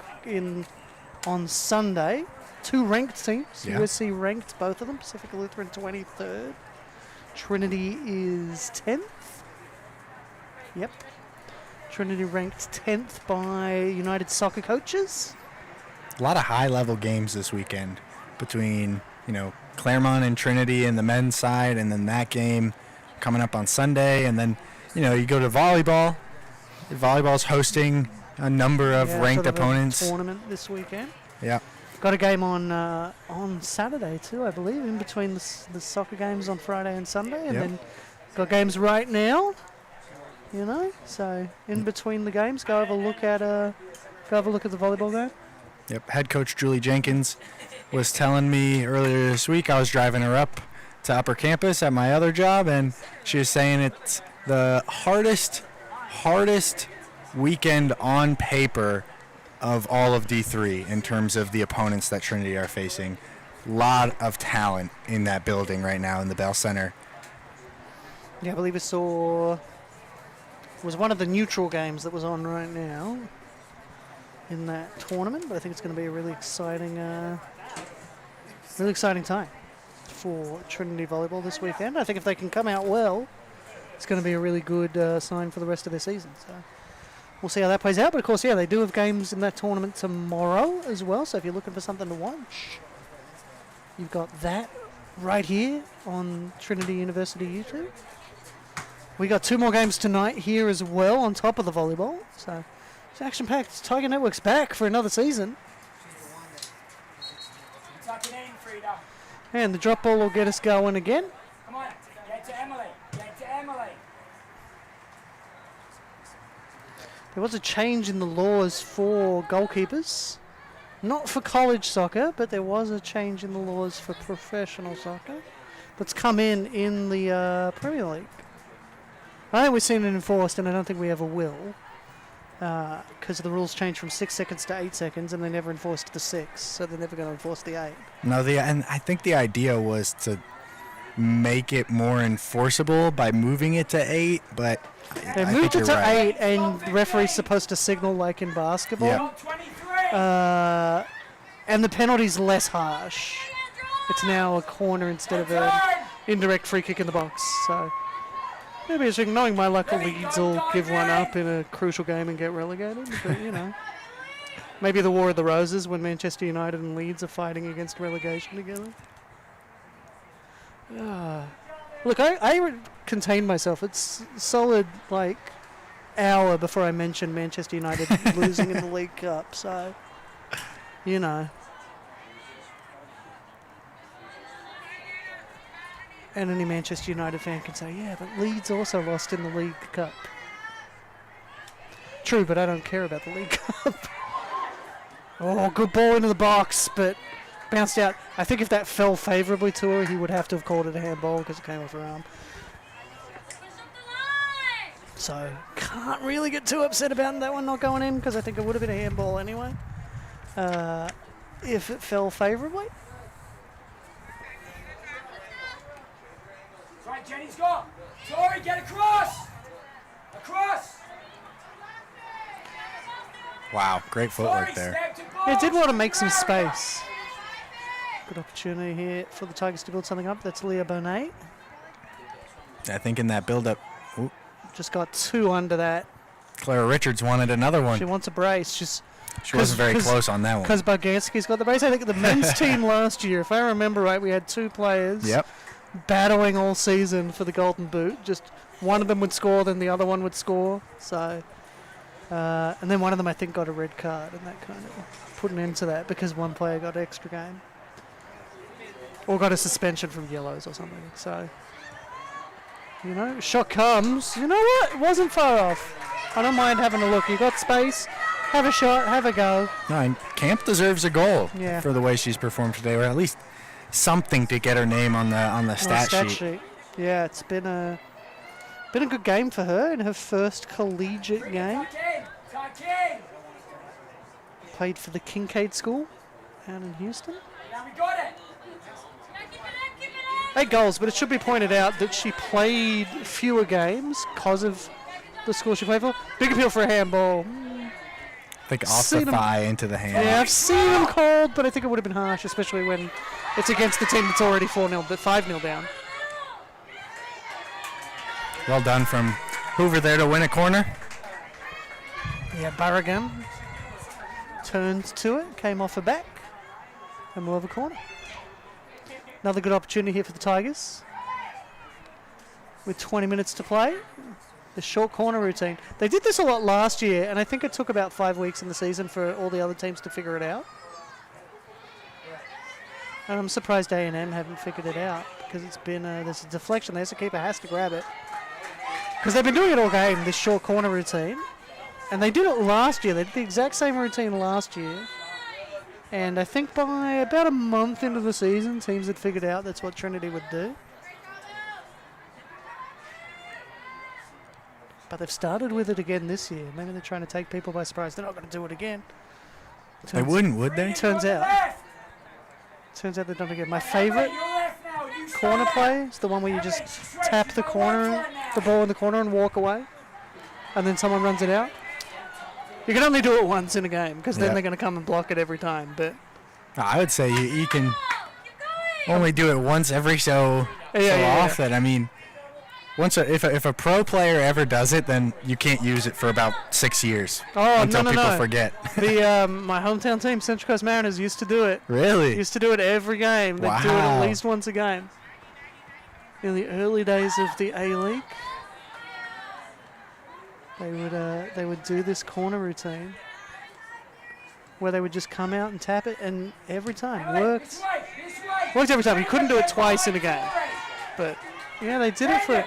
on Sunday. 2 ranked teams. Yeah. USC ranked, both of them. Pacific Lutheran 23rd. Trinity is 10th. Yep. Trinity ranked 10th by United Soccer Coaches. A lot of high-level games this weekend between, Claremont and Trinity and the men's side, and then that game coming up on Sunday. And then, you go to volleyball. Volleyball's hosting a number of ranked opponents. Tournament this weekend. Yeah. Got a game on Saturday too, I believe, in between the soccer games on Friday and Sunday, and then got games right now. So in between the games, go have a look at the volleyball game. Yep. Head coach Julie Jenkins was telling me earlier this week. I was driving her up to Upper Campus at my other job, and she was saying it's the hardest weekend on paper of all of D3 in terms of the opponents that Trinity are facing. A lot of talent in that building right now in the Bell Center. Yeah, I believe it was one of the neutral games that was on right now in that tournament, but I think it's going to be a really exciting time for Trinity volleyball this weekend. I think if they can come out well, it's going to be a really good sign for the rest of their season. So we'll see how that plays out. But of course, they do have games in that tournament tomorrow as well. So if you're looking for something to watch, you've got that right here on Trinity University YouTube. We got 2 more games tonight here as well on top of the volleyball. So it's action-packed. Tiger Network's back for another season. Tuck it in, Frida. And the drop ball will get us going again. Come on, get to Emily. Get to Emily. There was a change in the laws for goalkeepers. Not for college soccer, but there was a change in the laws for professional soccer that's come in the Premier League. I think we've seen it enforced, and I don't think we ever will, because the rules changed from 6 seconds to 8 seconds, and they never enforced the 6, so they're never going to enforce the 8. No, and I think the idea was to make it more enforceable by moving it to 8, but They I moved think it to you're right. 8, and the referee's supposed to signal like in basketball. Yeah. 23. And the penalty's less harsh. It's now a corner instead of an indirect free kick in the box. So maybe it's knowing my luck, Leeds will give one up in a crucial game and get relegated. But, you know, maybe the War of the Roses when Manchester United and Leeds are fighting against relegation together. Look, I contained myself. It's solid, like, hour before I mentioned Manchester United losing in the League Cup. So, you know. And any Manchester United fan can say, yeah, but Leeds also lost in the League Cup. True, but I don't care about the League Cup. Oh, good ball into the box, but bounced out. I think if that fell favourably to her, he would have to have called it a handball because it came off her arm. So, can't really get too upset about that one not going in because I think it would have been a handball anyway. If it fell favourably. Right, Jenny's got. Tori, get across. Across. Wow, great footwork Tori, there. step to Yeah, box. did want to make some space. Good opportunity here for the Tigers to build something up. That's Leah Bonet. I think in that build-up, Just got 2 under that. Clara Richards wanted another one. She wants a brace. She wasn't very close on that one. Because Barganski's got the brace. I think the men's team last year, if I remember right, we had 2 players battling all season for the Golden Boot. Just one of them would score, then the other one would score. So, and then one of them I think got a red card, and that kind of put an end to that because one player got extra game. Or got a suspension from yellows or something. So, you know, shot comes. You know what? It wasn't far off. I don't mind having a look. You got space. Have a shot. Have a go. No, and Camp deserves a goal Yeah. for the way she's performed today, or at least something to get her name on the stat sheet. Yeah, it's been a good game for her in her first collegiate game. Tuck in. Played for the Kincaid School out in Houston. Now we got it. 8 goals, but it should be pointed out that she played fewer games because of the school she played for. Big appeal for a handball. I think off Seen the 'em- thigh into the hand. Yeah, I've seen them called, but I think it would have been harsh, especially when it's against the team that's already 4-0, but 5-0 down. Well done from Hoover there to win a corner. Yeah, Barragan turns to it, came off her back, and we'll have a corner. Another good opportunity here for the Tigers. With 20 minutes to play, the short corner routine. They did this a lot last year, and I think it took about 5 weeks in the season for all the other teams to figure it out. And I'm surprised A&M haven't figured it out because it's been there's a deflection there, so keeper has to grab it. Because they've been doing it all game, this short corner routine. And they did it last year. They did the exact same routine last year. And I think by about a month into the season, teams had figured out that's what Trinity would do. But they've started with it again this year. Maybe they're trying to take people by surprise. They're not going to do it again. They wouldn't, would they? Turns out they've done it again. My favourite corner play is the one where you just tap the corner, the ball in the corner and walk away. And then someone runs it out. You can only do it once in a game because then they're going to come and block it every time. But I would say you can only do it once every so often. I mean, if a pro player ever does it, then you can't use it for about 6 years until people forget. My hometown team, Central Coast Mariners, used to do it. Really? Used to do it every game. They'd do it at least once a game. In the early days of the A-League, they would do this corner routine where they would just come out and tap it, and every time worked. This way. Worked every time. You couldn't do it twice in a game. But, yeah, they did it for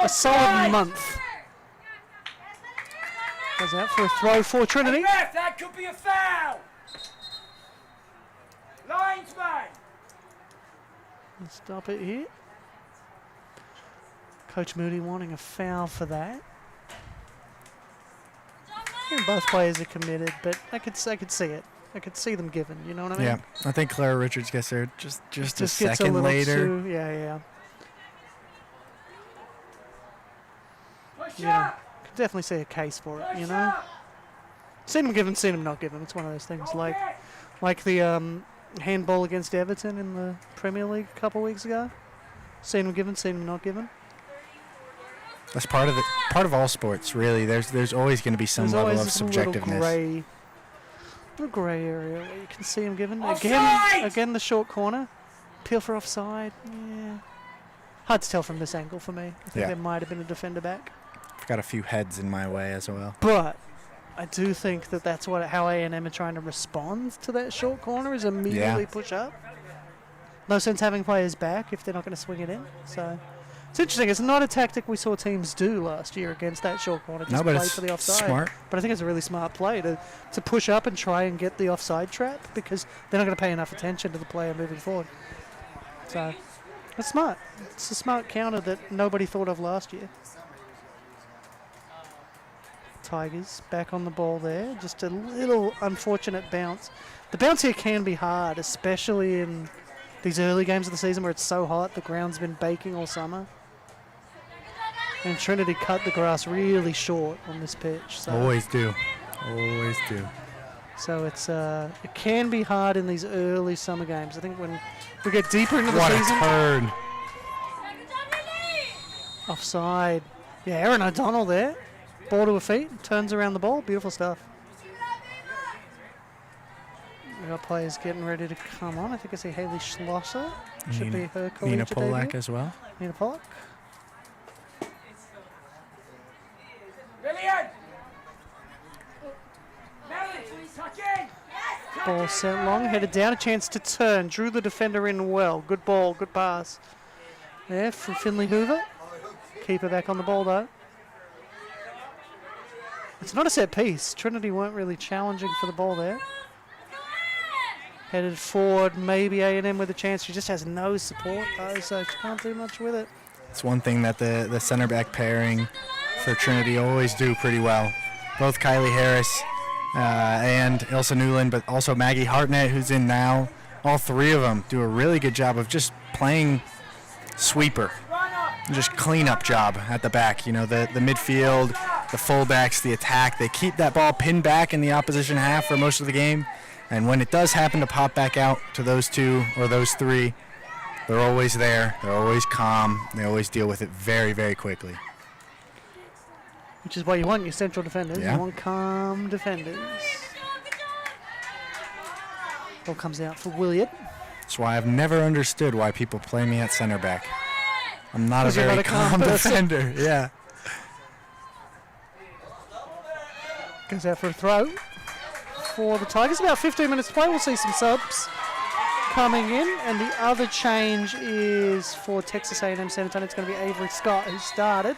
a solid month. Goes out for a throw for Trinity. Hey, ref, that could be a foul. Linesman. Stop it here. Coach Moody wanting a foul for that. And both players are committed, but I could see it. I could see them given. You know what I mean? Yeah, I think Clara Richards gets there just a Gets second later. Yeah. Push Yeah. up. Could definitely see a case for it. You Push know, up. seen them given, seen them not given. It's one of those things like the handball against Everton in the Premier League a couple of weeks ago. Seen them given, seen them not given. That's part of all sports, really. There's always going to be some There's level always of this subjectiveness. little grey area where you can see him given. Offside! Again, the short corner. Peel for offside. Yeah. Hard to tell from this angle for me. I think there might have been a defender back. I've got a few heads in my way as well. But I do think that that's how A&M are trying to respond to that short corner is immediately push up. No sense having players back if they're not going to swing it in. So it's interesting. It's not a tactic we saw teams do last year against that short corner. Just but play it's for the offside. smart. But I think it's a really smart play to push up and try and get the offside trap because they're not going to pay enough attention to the player moving forward. So it's smart. It's a smart counter that nobody thought of last year. Tigers back on the ball there. Just a little unfortunate bounce. The bounce here can be hard, especially in these early games of the season where it's so hot. The ground's been baking all summer. And Trinity cut the grass really short on this pitch. So Always do. Always do. So it can be hard in these early summer games. I think when we get deeper into the What season. a turn. Offside. Yeah, Aaron O'Donnell there. Ball to her feet. Turns around the ball. Beautiful stuff. We got players getting ready to come on. I think I see Haley Schlosser. Should be her collegiate Nina Polak debut. as well. Nina Polak. Brilliant. Melody, tuck in. Ball sent long, headed down, a chance to turn. Drew the defender in well. Good ball, good pass. There from Finley Hoover. Keeper back on the ball though. It's not a set piece. Trinity weren't really challenging for the ball there. Headed forward, maybe A&M with a chance. She just has no support though, so she can't do much with it. It's one thing that the center back pairing for Trinity always do pretty well. Both Kylie Harris and Ilsa Newland, but also Maggie Hartnett, who's in now. All three of them do a really good job of just playing sweeper, just cleanup job at the back. You know, the midfield, the fullbacks, the attack. They keep that ball pinned back in the opposition half for most of the game. And when it does happen to pop back out to those two or those three, they're always there. They're always calm. They always deal with it very, very quickly. Which is what you want your central defenders. Yeah. You want calm defenders. Ball comes out for Williard. That's why I've never understood why people play me at center back. I'm not a 'Cause you're very not a calm calm person. defender. Yeah. Goes out for a throw for the Tigers. About 15 minutes to play. We'll see some subs coming in. And the other change is for Texas A&M San Antonio. It's going to be Avery Scott, who started.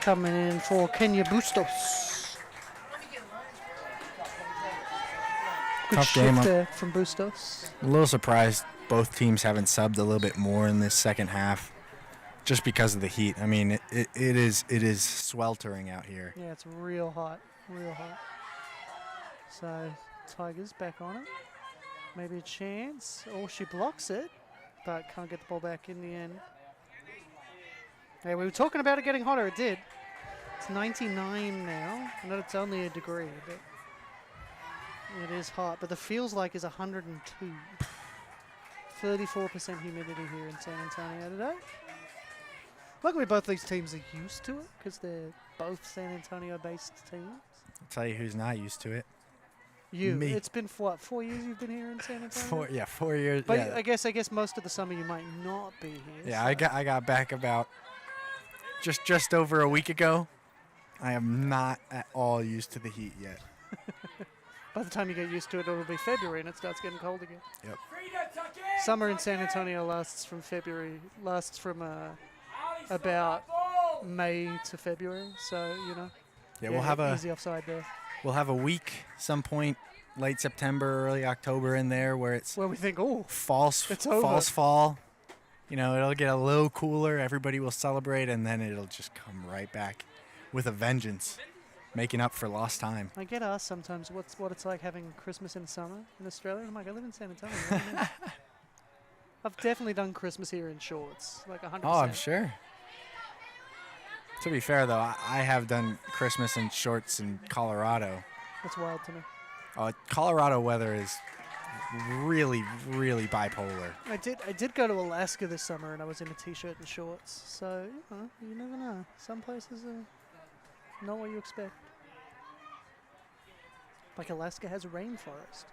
Coming in for Kenya Bustos. Good Tough game shift up. there from Bustos. A little surprised both teams haven't subbed a little bit more in this second half, just because of the heat. I mean, it is sweltering out here. Yeah, it's real hot, real hot. So Tigers back on it. Maybe a chance. Oh, she blocks it, but can't get the ball back in the end. Yeah, we were talking about it getting hotter. It did. It's 99 now. I know it's only a degree, but it is hot. But the feels like is 102. 34% humidity here in San Antonio today. Luckily, both these teams are used to it because they're both San Antonio-based teams. I'll tell you who's not used to it. You. Me. It's been, what, 4 years you've been here in San Antonio? 4 years. But yeah. I guess most of the summer you might not be here. Yeah, so. I got back about just over a week ago. I am not at all used to the heat yet. By the time you get used to it, it'll be February and it starts getting cold again. Yep. Summer in San Antonio lasts from about May to February. So, you know. Yeah, we'll have easy offside there. We'll have a week, some point late September, early October in there where it's where we think, oh, false fall. You know, it'll get a little cooler. Everybody will celebrate, and then it'll just come right back with a vengeance, making up for lost time. I get asked sometimes what it's like having Christmas in summer in Australia. I'm like, I live in San Antonio. What do you mean? I've definitely done Christmas here in shorts, like 100%. Oh, I'm sure. To be fair, though, I have done Christmas in shorts in Colorado. That's wild to me. Colorado weather is really, really bipolar. I did go to Alaska this summer, and I was in a t-shirt and shorts. So, you never know. Some places are not what you expect. Like Alaska has a rainforest.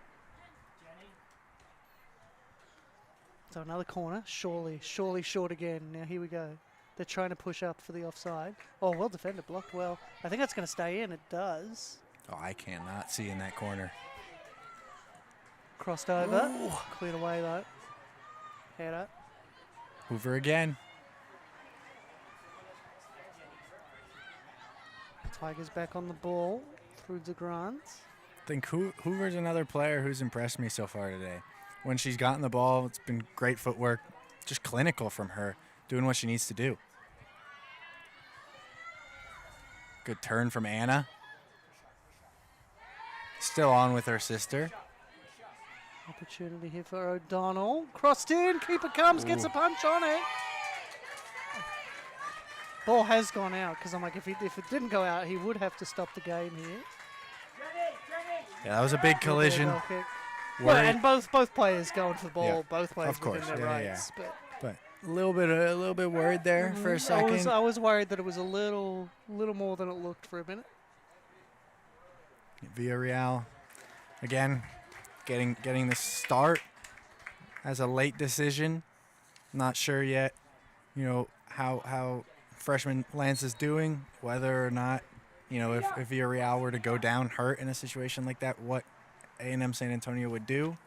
So another corner, surely short again. Now here we go. They're trying to push up for the offside. Oh, well defended, blocked well. I think that's going to stay in. It does. Oh, I cannot see in that corner. Crossed over. Ooh. Cleared away though. Head up. Hoover again. Tigers back on the ball through DeGrant. I think Hoover's another player who's impressed me so far today. When she's gotten the ball, it's been great footwork, just clinical from her, doing what she needs to do. Good turn from Anna. Still on with her sister. Opportunity here for O'Donnell. Crossed in, keeper comes, gets a punch on it. Ball has gone out, because I'm like, if it didn't go out, he would have to stop the game here. Yeah, that was a big collision. Well, and both players going for the ball, Yeah, both players of course, within their yeah. rights. But a little bit worried there for a second. I was worried that it was a little more than it looked for a minute. Villarreal, again, getting the start as a late decision. Not sure yet, you know, how freshman Lance is doing, whether or not, you know, if Villarreal were to go down hurt in a situation like that, what A&M San Antonio would do.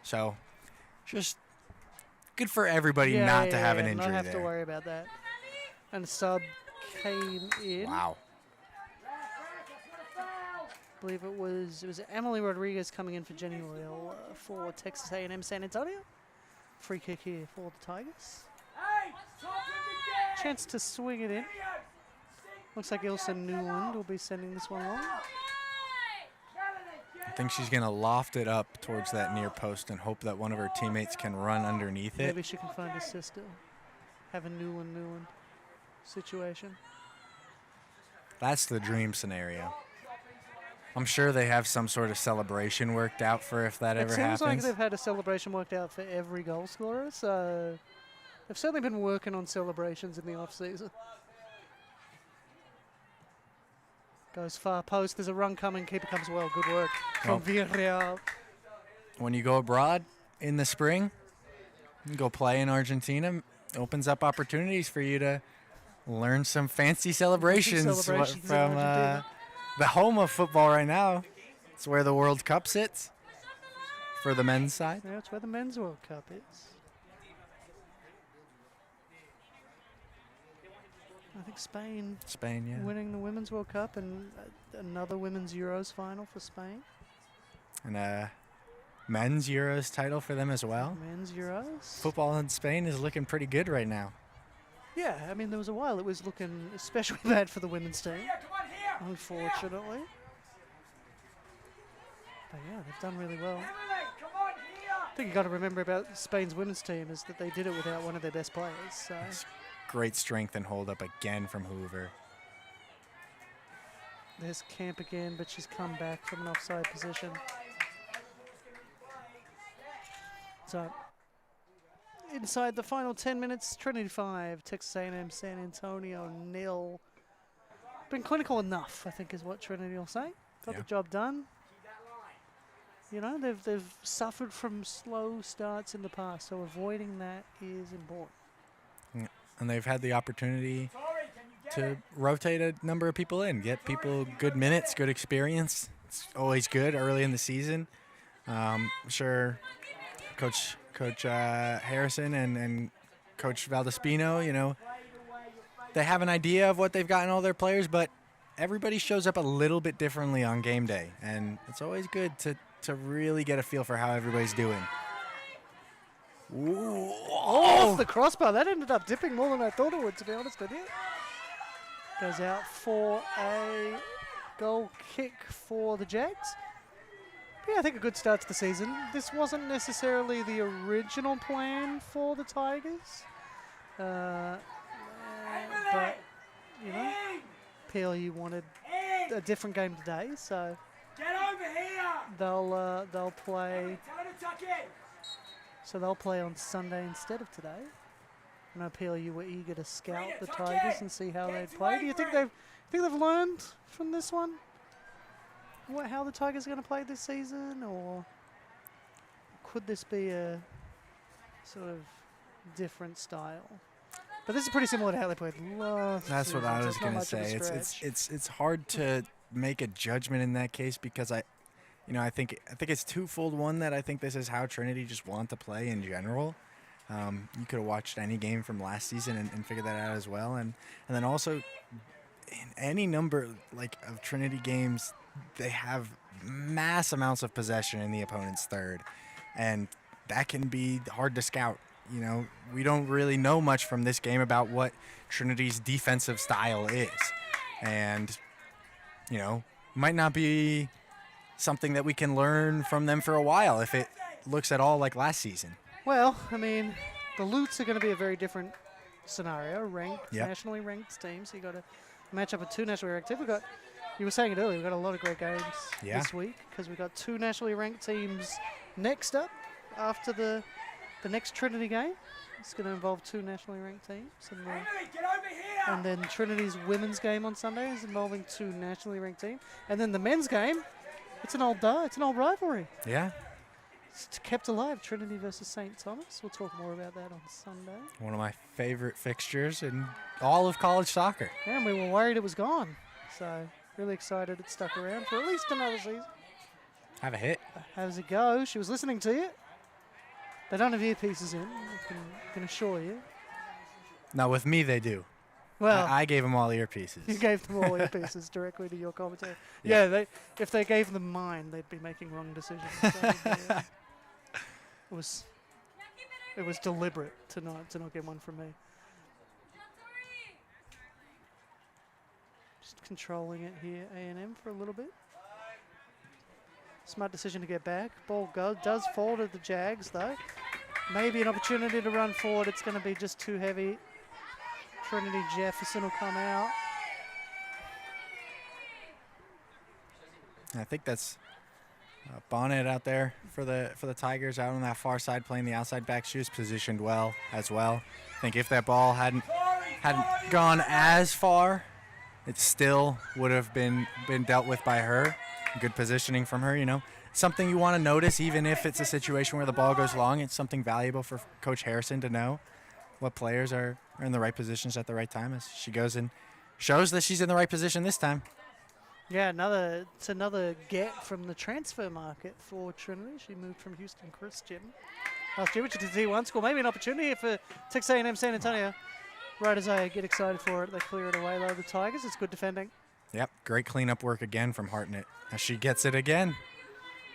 So just good for everybody not to have an injury there. Not have to worry about that. And sub came in. Wow. I believe it was Emily Rodriguez coming in for Jenny Royal for Texas A&M San Antonio. Free kick here for the Tigers. Chance to swing it in. Looks like Ilsa Newland will be sending this one along. I think she's going to loft it up towards that near post and hope that one of her teammates can run underneath it. Maybe she can find a sister. Have a Newland situation. That's the dream scenario. I'm sure they have some sort of celebration worked out for if that ever happens. It seems like they've had a celebration worked out for every goal scorer, so they've certainly been working on celebrations in the off-season. Goes far post. There's a run coming. Keeper comes well. Good work from Villarreal. When you go abroad in the spring, you go play in Argentina, opens up opportunities for you to learn some fancy celebrations from the home of football right now. It's where the World Cup sits for the men's side. Yeah, it's where the men's World Cup is. I think Spain, yeah. Winning the Women's World Cup and another Women's Euros final for Spain. And a men's Euros title for them as well. Men's Euros. Football in Spain is looking pretty good right now. Yeah, I mean, there was a while it was looking especially bad for the women's team, unfortunately. But yeah, they've done really well. I think you got to remember about Spain's women's team is that they did it without one of their best players. So. Great strength and hold up again from Hoover. There's Camp again, but she's come back from an offside position. So inside the final 10 minutes, Trinity 5, Texas A&M San Antonio 0. Been clinical enough, I think, is what Trinity will say. Got the job done. You know, they've suffered from slow starts in the past, so avoiding that is important. And they've had the opportunity to rotate a number of people in, get people good minutes, good experience it's always good early in the season. I'm sure Coach Harrison and Coach Valdespino, you know, they have an idea of what they've got in all their players, but everybody shows up a little bit differently on game day, and it's always good to really get a feel for how everybody's doing. Ooh. Off the crossbar. That ended up dipping more than I thought it would, to be honest with you. Goes out for a goal kick for the Jags. Yeah, I think a good start to the season. This wasn't necessarily the original plan for the Tigers. But, you know, PLU wanted a different game today, so Get over here! they'll play. Tell her to tuck in. So they'll play on Sunday instead of today. I know PLU were eager to scout the Tigers and see how they'd play. Do you think they've learned from this one? How the Tigers are going to play this season, or could this be a sort of different style? But this is pretty similar to how they played last season. That's what I was going to say. It's It's hard to make a judgment in that case because I think it's twofold. One, that I think this is how Trinity just want to play in general. You could have watched any game from last season and figured that out as well. And then also in any number of Trinity games, they have mass amounts of possession in the opponent's third, and that can be hard to scout. You know, we don't really know much from this game about what Trinity's defensive style is, and you know, might not be something that we can learn from them for a while if it looks at all like last season. Well, I mean, the Lutes are going to be a very different scenario. Nationally ranked teams. So you got to match up with two nationally ranked teams. You were saying it earlier. We've got a lot of great games this week because we've got two nationally ranked teams next up after the next Trinity game. It's going to involve two nationally ranked teams, and then Trinity's women's game on Sunday is involving two nationally ranked teams, and then the men's game. It's an old rivalry. Yeah. It's kept alive, Trinity versus St. Thomas. We'll talk more about that on Sunday. One of my favorite fixtures in all of college soccer. Yeah, and we were worried it was gone. So really excited it stuck around for at least another season. Have a hit. How's it go? She was listening to you. They don't have earpieces in, I can assure you. No, with me they do. Well, I gave them all earpieces. You gave them all earpieces directly to your commentary. Yeah, if they gave them mine, they'd be making wrong decisions. So, it was deliberate to not get one from me. Just controlling it here, A&M for a little bit. Smart decision to get back. Ball does fall to the Jags though. Maybe an opportunity to run forward. It's going to be just too heavy. Trinity Jefferson will come out. I think that's Bonnet out there for the Tigers out on that far side playing the outside back. She was positioned well as well. I think if that ball hadn't gone as far, it still would have been dealt with by her. Good positioning from her, you know. Something you want to notice, even if it's a situation where the ball goes long, it's something valuable for Coach Harrison to know what players are in the right positions at the right time as she goes and shows that she's in the right position this time. Yeah, it's another get from the transfer market for Trinity. She moved from Houston Christian last year, which is a D1 school. Maybe an opportunity for Texas A&M San Antonio. Right as I get excited for it, they clear it away though. The Tigers, it's good defending. Yep, great cleanup work again from Hartnett as she gets it again.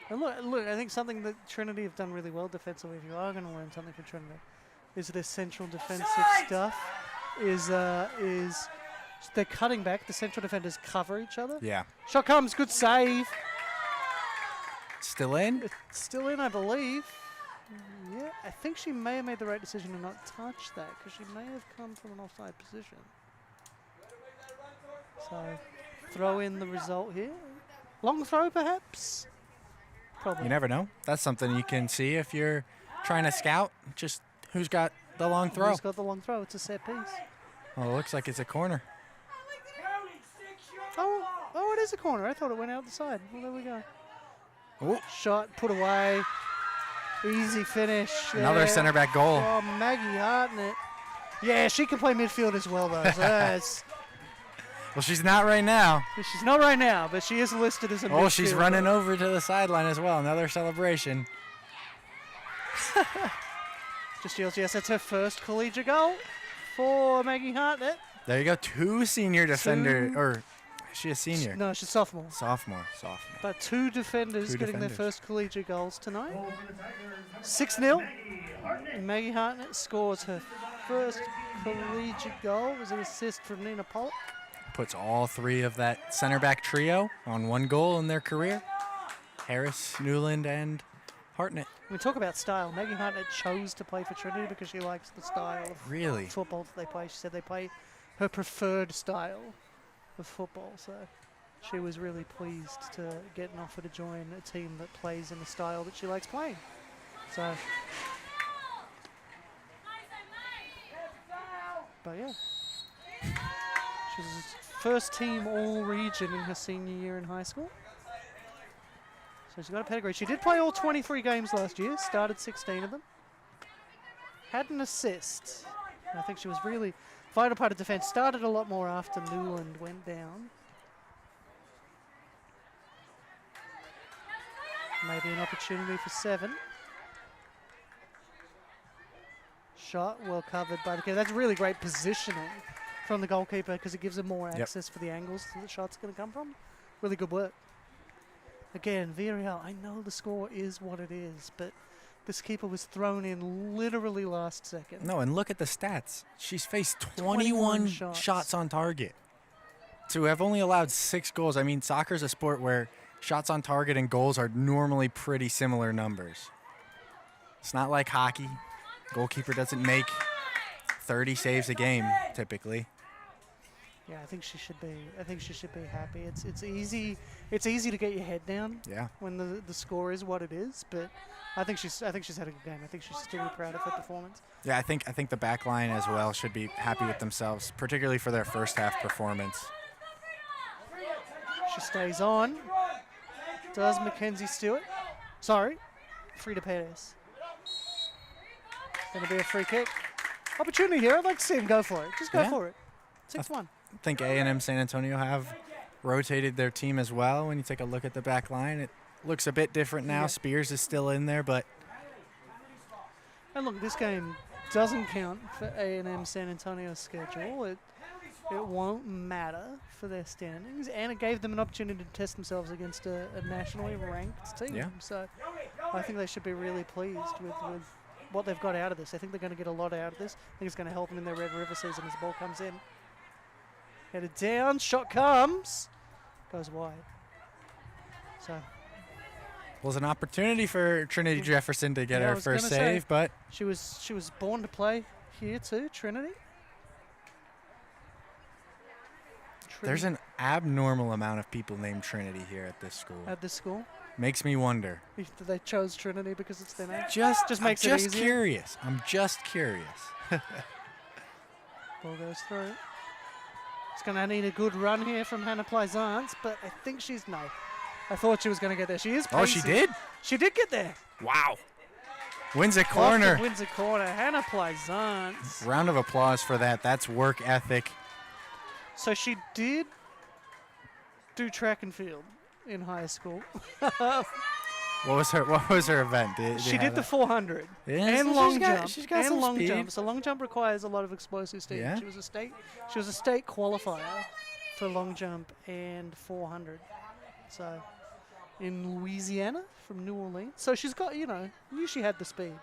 And look, I think something that Trinity have done really well defensively, if you are going to learn something from Trinity, is their central defensive stuff is they're cutting back. The central defenders cover each other. Yeah. Shot comes, good save. Still in? It's still in, I believe. Yeah, I think she may have made the right decision to not touch that because she may have come from an offside position. So, throw in the result here. Long throw, perhaps? Probably. You never know. That's something you can see if you're trying to scout. Just who's got the long throw. Who's got the long throw? It's a set piece. Well, it looks like it's a corner. Oh, it is a corner. I thought it went out the side. Well, there we go. Ooh. Shot, put away. Easy finish. Another center back goal. Oh, Maggie Hartnett. Yeah, she can play midfield as well, though. So that's Well, she's not right now. She's not right now, but she is listed as a midfielder. Oh, she's running over to the sideline as well. Another celebration. Just yields, yes, that's her first collegiate goal for Maggie Hartnett. There you go. 2 senior defender. Or is she a senior? No, she's sophomore. Sophomore. But 2 defenders getting their first collegiate goals tonight. 6-0. Maggie Hartnett scores her first collegiate goal. It was an assist from Nina Pollock. Puts all 3 of that center back trio on 1 goal in their career. Harris, Newland, and Hartnett. We talk about style. Maggie Hartnett chose to play for Trinity because she likes the style of football that they play. She said they play her preferred style of football. So she was really pleased to get an offer to join a team that plays in the style that she likes playing. So, but yeah. She's first team all-region in her senior year in high school. So she's got a pedigree. She did play all 23 games last year, started 16 of them. Had an assist. I think she was really vital part of defense. Started a lot more after Newland went down. Maybe an opportunity for 7. Shot well covered by the keeper. That's really great positioning from the goalkeeper because it gives them more access for the angles that the shot's going to come from. Really good work. Again, Villarreal, I know the score is what it is, but this keeper was thrown in literally last second. No, and look at the stats. She's faced 21 shots on target. To have only allowed 6 goals. I mean, soccer's a sport where shots on target and goals are normally pretty similar numbers. It's not like hockey. Goalkeeper doesn't make 30 saves a game typically. Yeah, I think she should be. I think she should be happy. It's easy. It's easy to get your head down. Yeah. When the score is what it is, but I think she's had a good game. I think she's still proud of her performance. Yeah, I think the back line as well should be happy with themselves, particularly for their first half performance. She stays on. Does Mackenzie Stewart? Sorry, Frida Perez. Going to be a free kick. Opportunity here. I'd like to see him go for it. Just go for it. 6-1. I think A&M San Antonio have rotated their team as well. When you take a look at the back line, it looks a bit different now. Yeah. Spears is still in there, but... And look, this game doesn't count for A&M San Antonio's schedule. It won't matter for their standings, and it gave them an opportunity to test themselves against a nationally ranked team. Yeah. So I think they should be really pleased with what they've got out of this. I think they're going to get a lot out of this. I think it's going to help them in their Red River season as the ball comes in. Headed down, shot comes, goes wide. So was an opportunity for Trinity Jefferson to get her first save, but she was born to play here too, Trinity. There's an abnormal amount of people named Trinity here at this school. At this school? Makes me wonder. If they chose Trinity because it's their name? Just makes it easier. Curious. I'm just curious. Ball goes through. It's going to need a good run here from Hannah Plaisance, but I think no. I thought she was going to get there. She is pacey. Oh, she did? She did get there. Wow. Wins a corner. Wins a corner. Hannah Plaisance. Round of applause for that. That's work ethic. So she did do track and field in high school. What was her event? She did the 400 and long jump. She's got some long jump. So long jump requires a lot of explosive speed. Yeah. She was a state qualifier for long jump and 400. So in Louisiana from New Orleans. So she's got, knew she had the speed.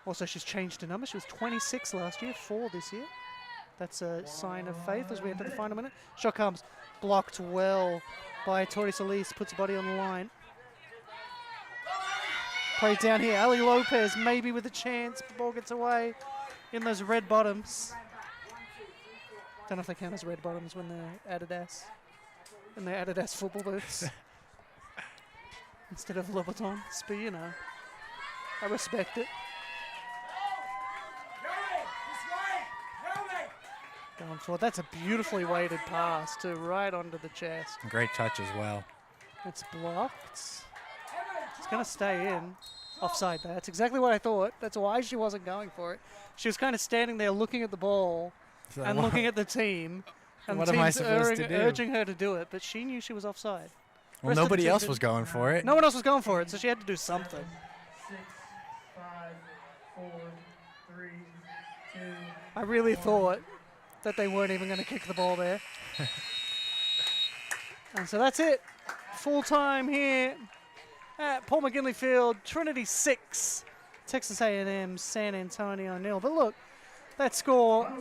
Also, she's changed her number. She was 26 last year, 4 this year. That's a sign of faith as we enter the final minute. Shot comes, blocked well by Tori Solis, puts a body on the line. Played down here, Ali Lopez maybe with a chance, but ball gets away in those red bottoms. Don't know if they count as red bottoms when they're Adidas. In their Adidas football boots. Instead of Louboutin, but I respect it. Going forward. That's a beautifully weighted pass to right onto the chest. Great touch as well. It's blocked. It's going to stay in. Offside there. That's exactly what I thought. That's why she wasn't going for it. She was kind of standing there looking at the ball and looking at the team And What the am I team's supposed to do? urging her to do it, but she knew she was offside. Well, Rest of the nobody team else didn't. was going for it. No one else was going for it, so she had to do something. 6, 5, 4, 3, 2. I really thought that they weren't even going to kick the ball there. And so that's it. Full time here at Paul McGinley Field. Trinity 6, Texas A&M, San Antonio 0. But look, that score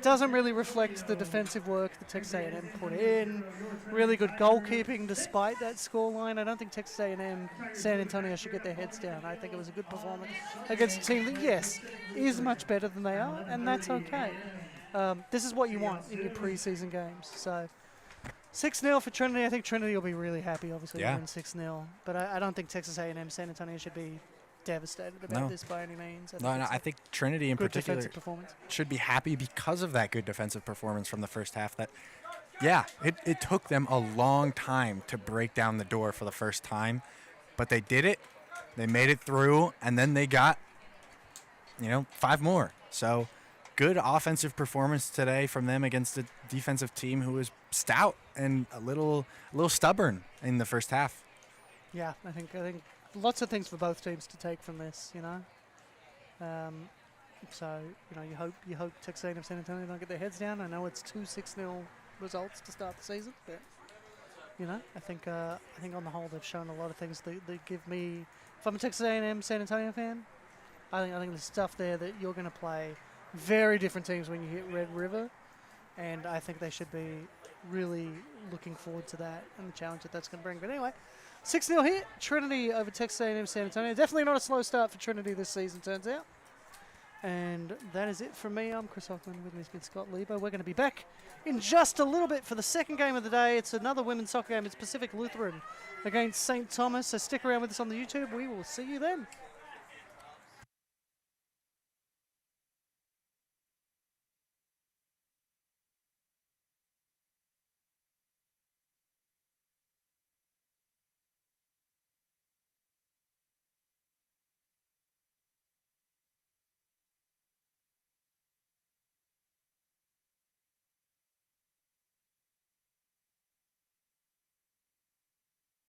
doesn't really reflect the defensive work that Texas A&M put in. Really good goalkeeping despite that scoreline. I don't think Texas A&M, San Antonio should get their heads down. I think it was a good performance against a team that, yes, is much better than they are, and that's okay. This is what you want in your preseason games. So 6-0 for Trinity. I think Trinity will be really happy, obviously, to win 6-0. But I don't think Texas A&M, San Antonio should be devastated about this by any means. I think Trinity in particular performance. should be happy because of that good defensive performance from the first half. It took them a long time to break down the door for the first time, but they did it. They made it through, and then they got, 5 more. So good offensive performance today from them against a defensive team who was stout and a little stubborn in the first half. Yeah, I think lots of things for both teams to take from this, So, you hope Texas A&M San Antonio don't get their heads down. I know it's 2 6-0 results to start the season, but I think on the whole they've shown a lot of things that give me. If I'm a Texas A&M San Antonio fan, I think there's stuff there that you're going to play very different teams when you hit Red River, and I think they should be really looking forward to that and the challenge that that's going to bring. But anyway, 6-0 here, Trinity over Texas A&M San Antonio. Definitely not a slow start for Trinity this season, turns out. And that is it from me. I'm Chris Hockman. With me has been Scott Lebo. We're going to be back in just a little bit for the second game of the day. It's another women's soccer game. It's Pacific Lutheran against St. Thomas. So stick around with us on the YouTube. We will see you then.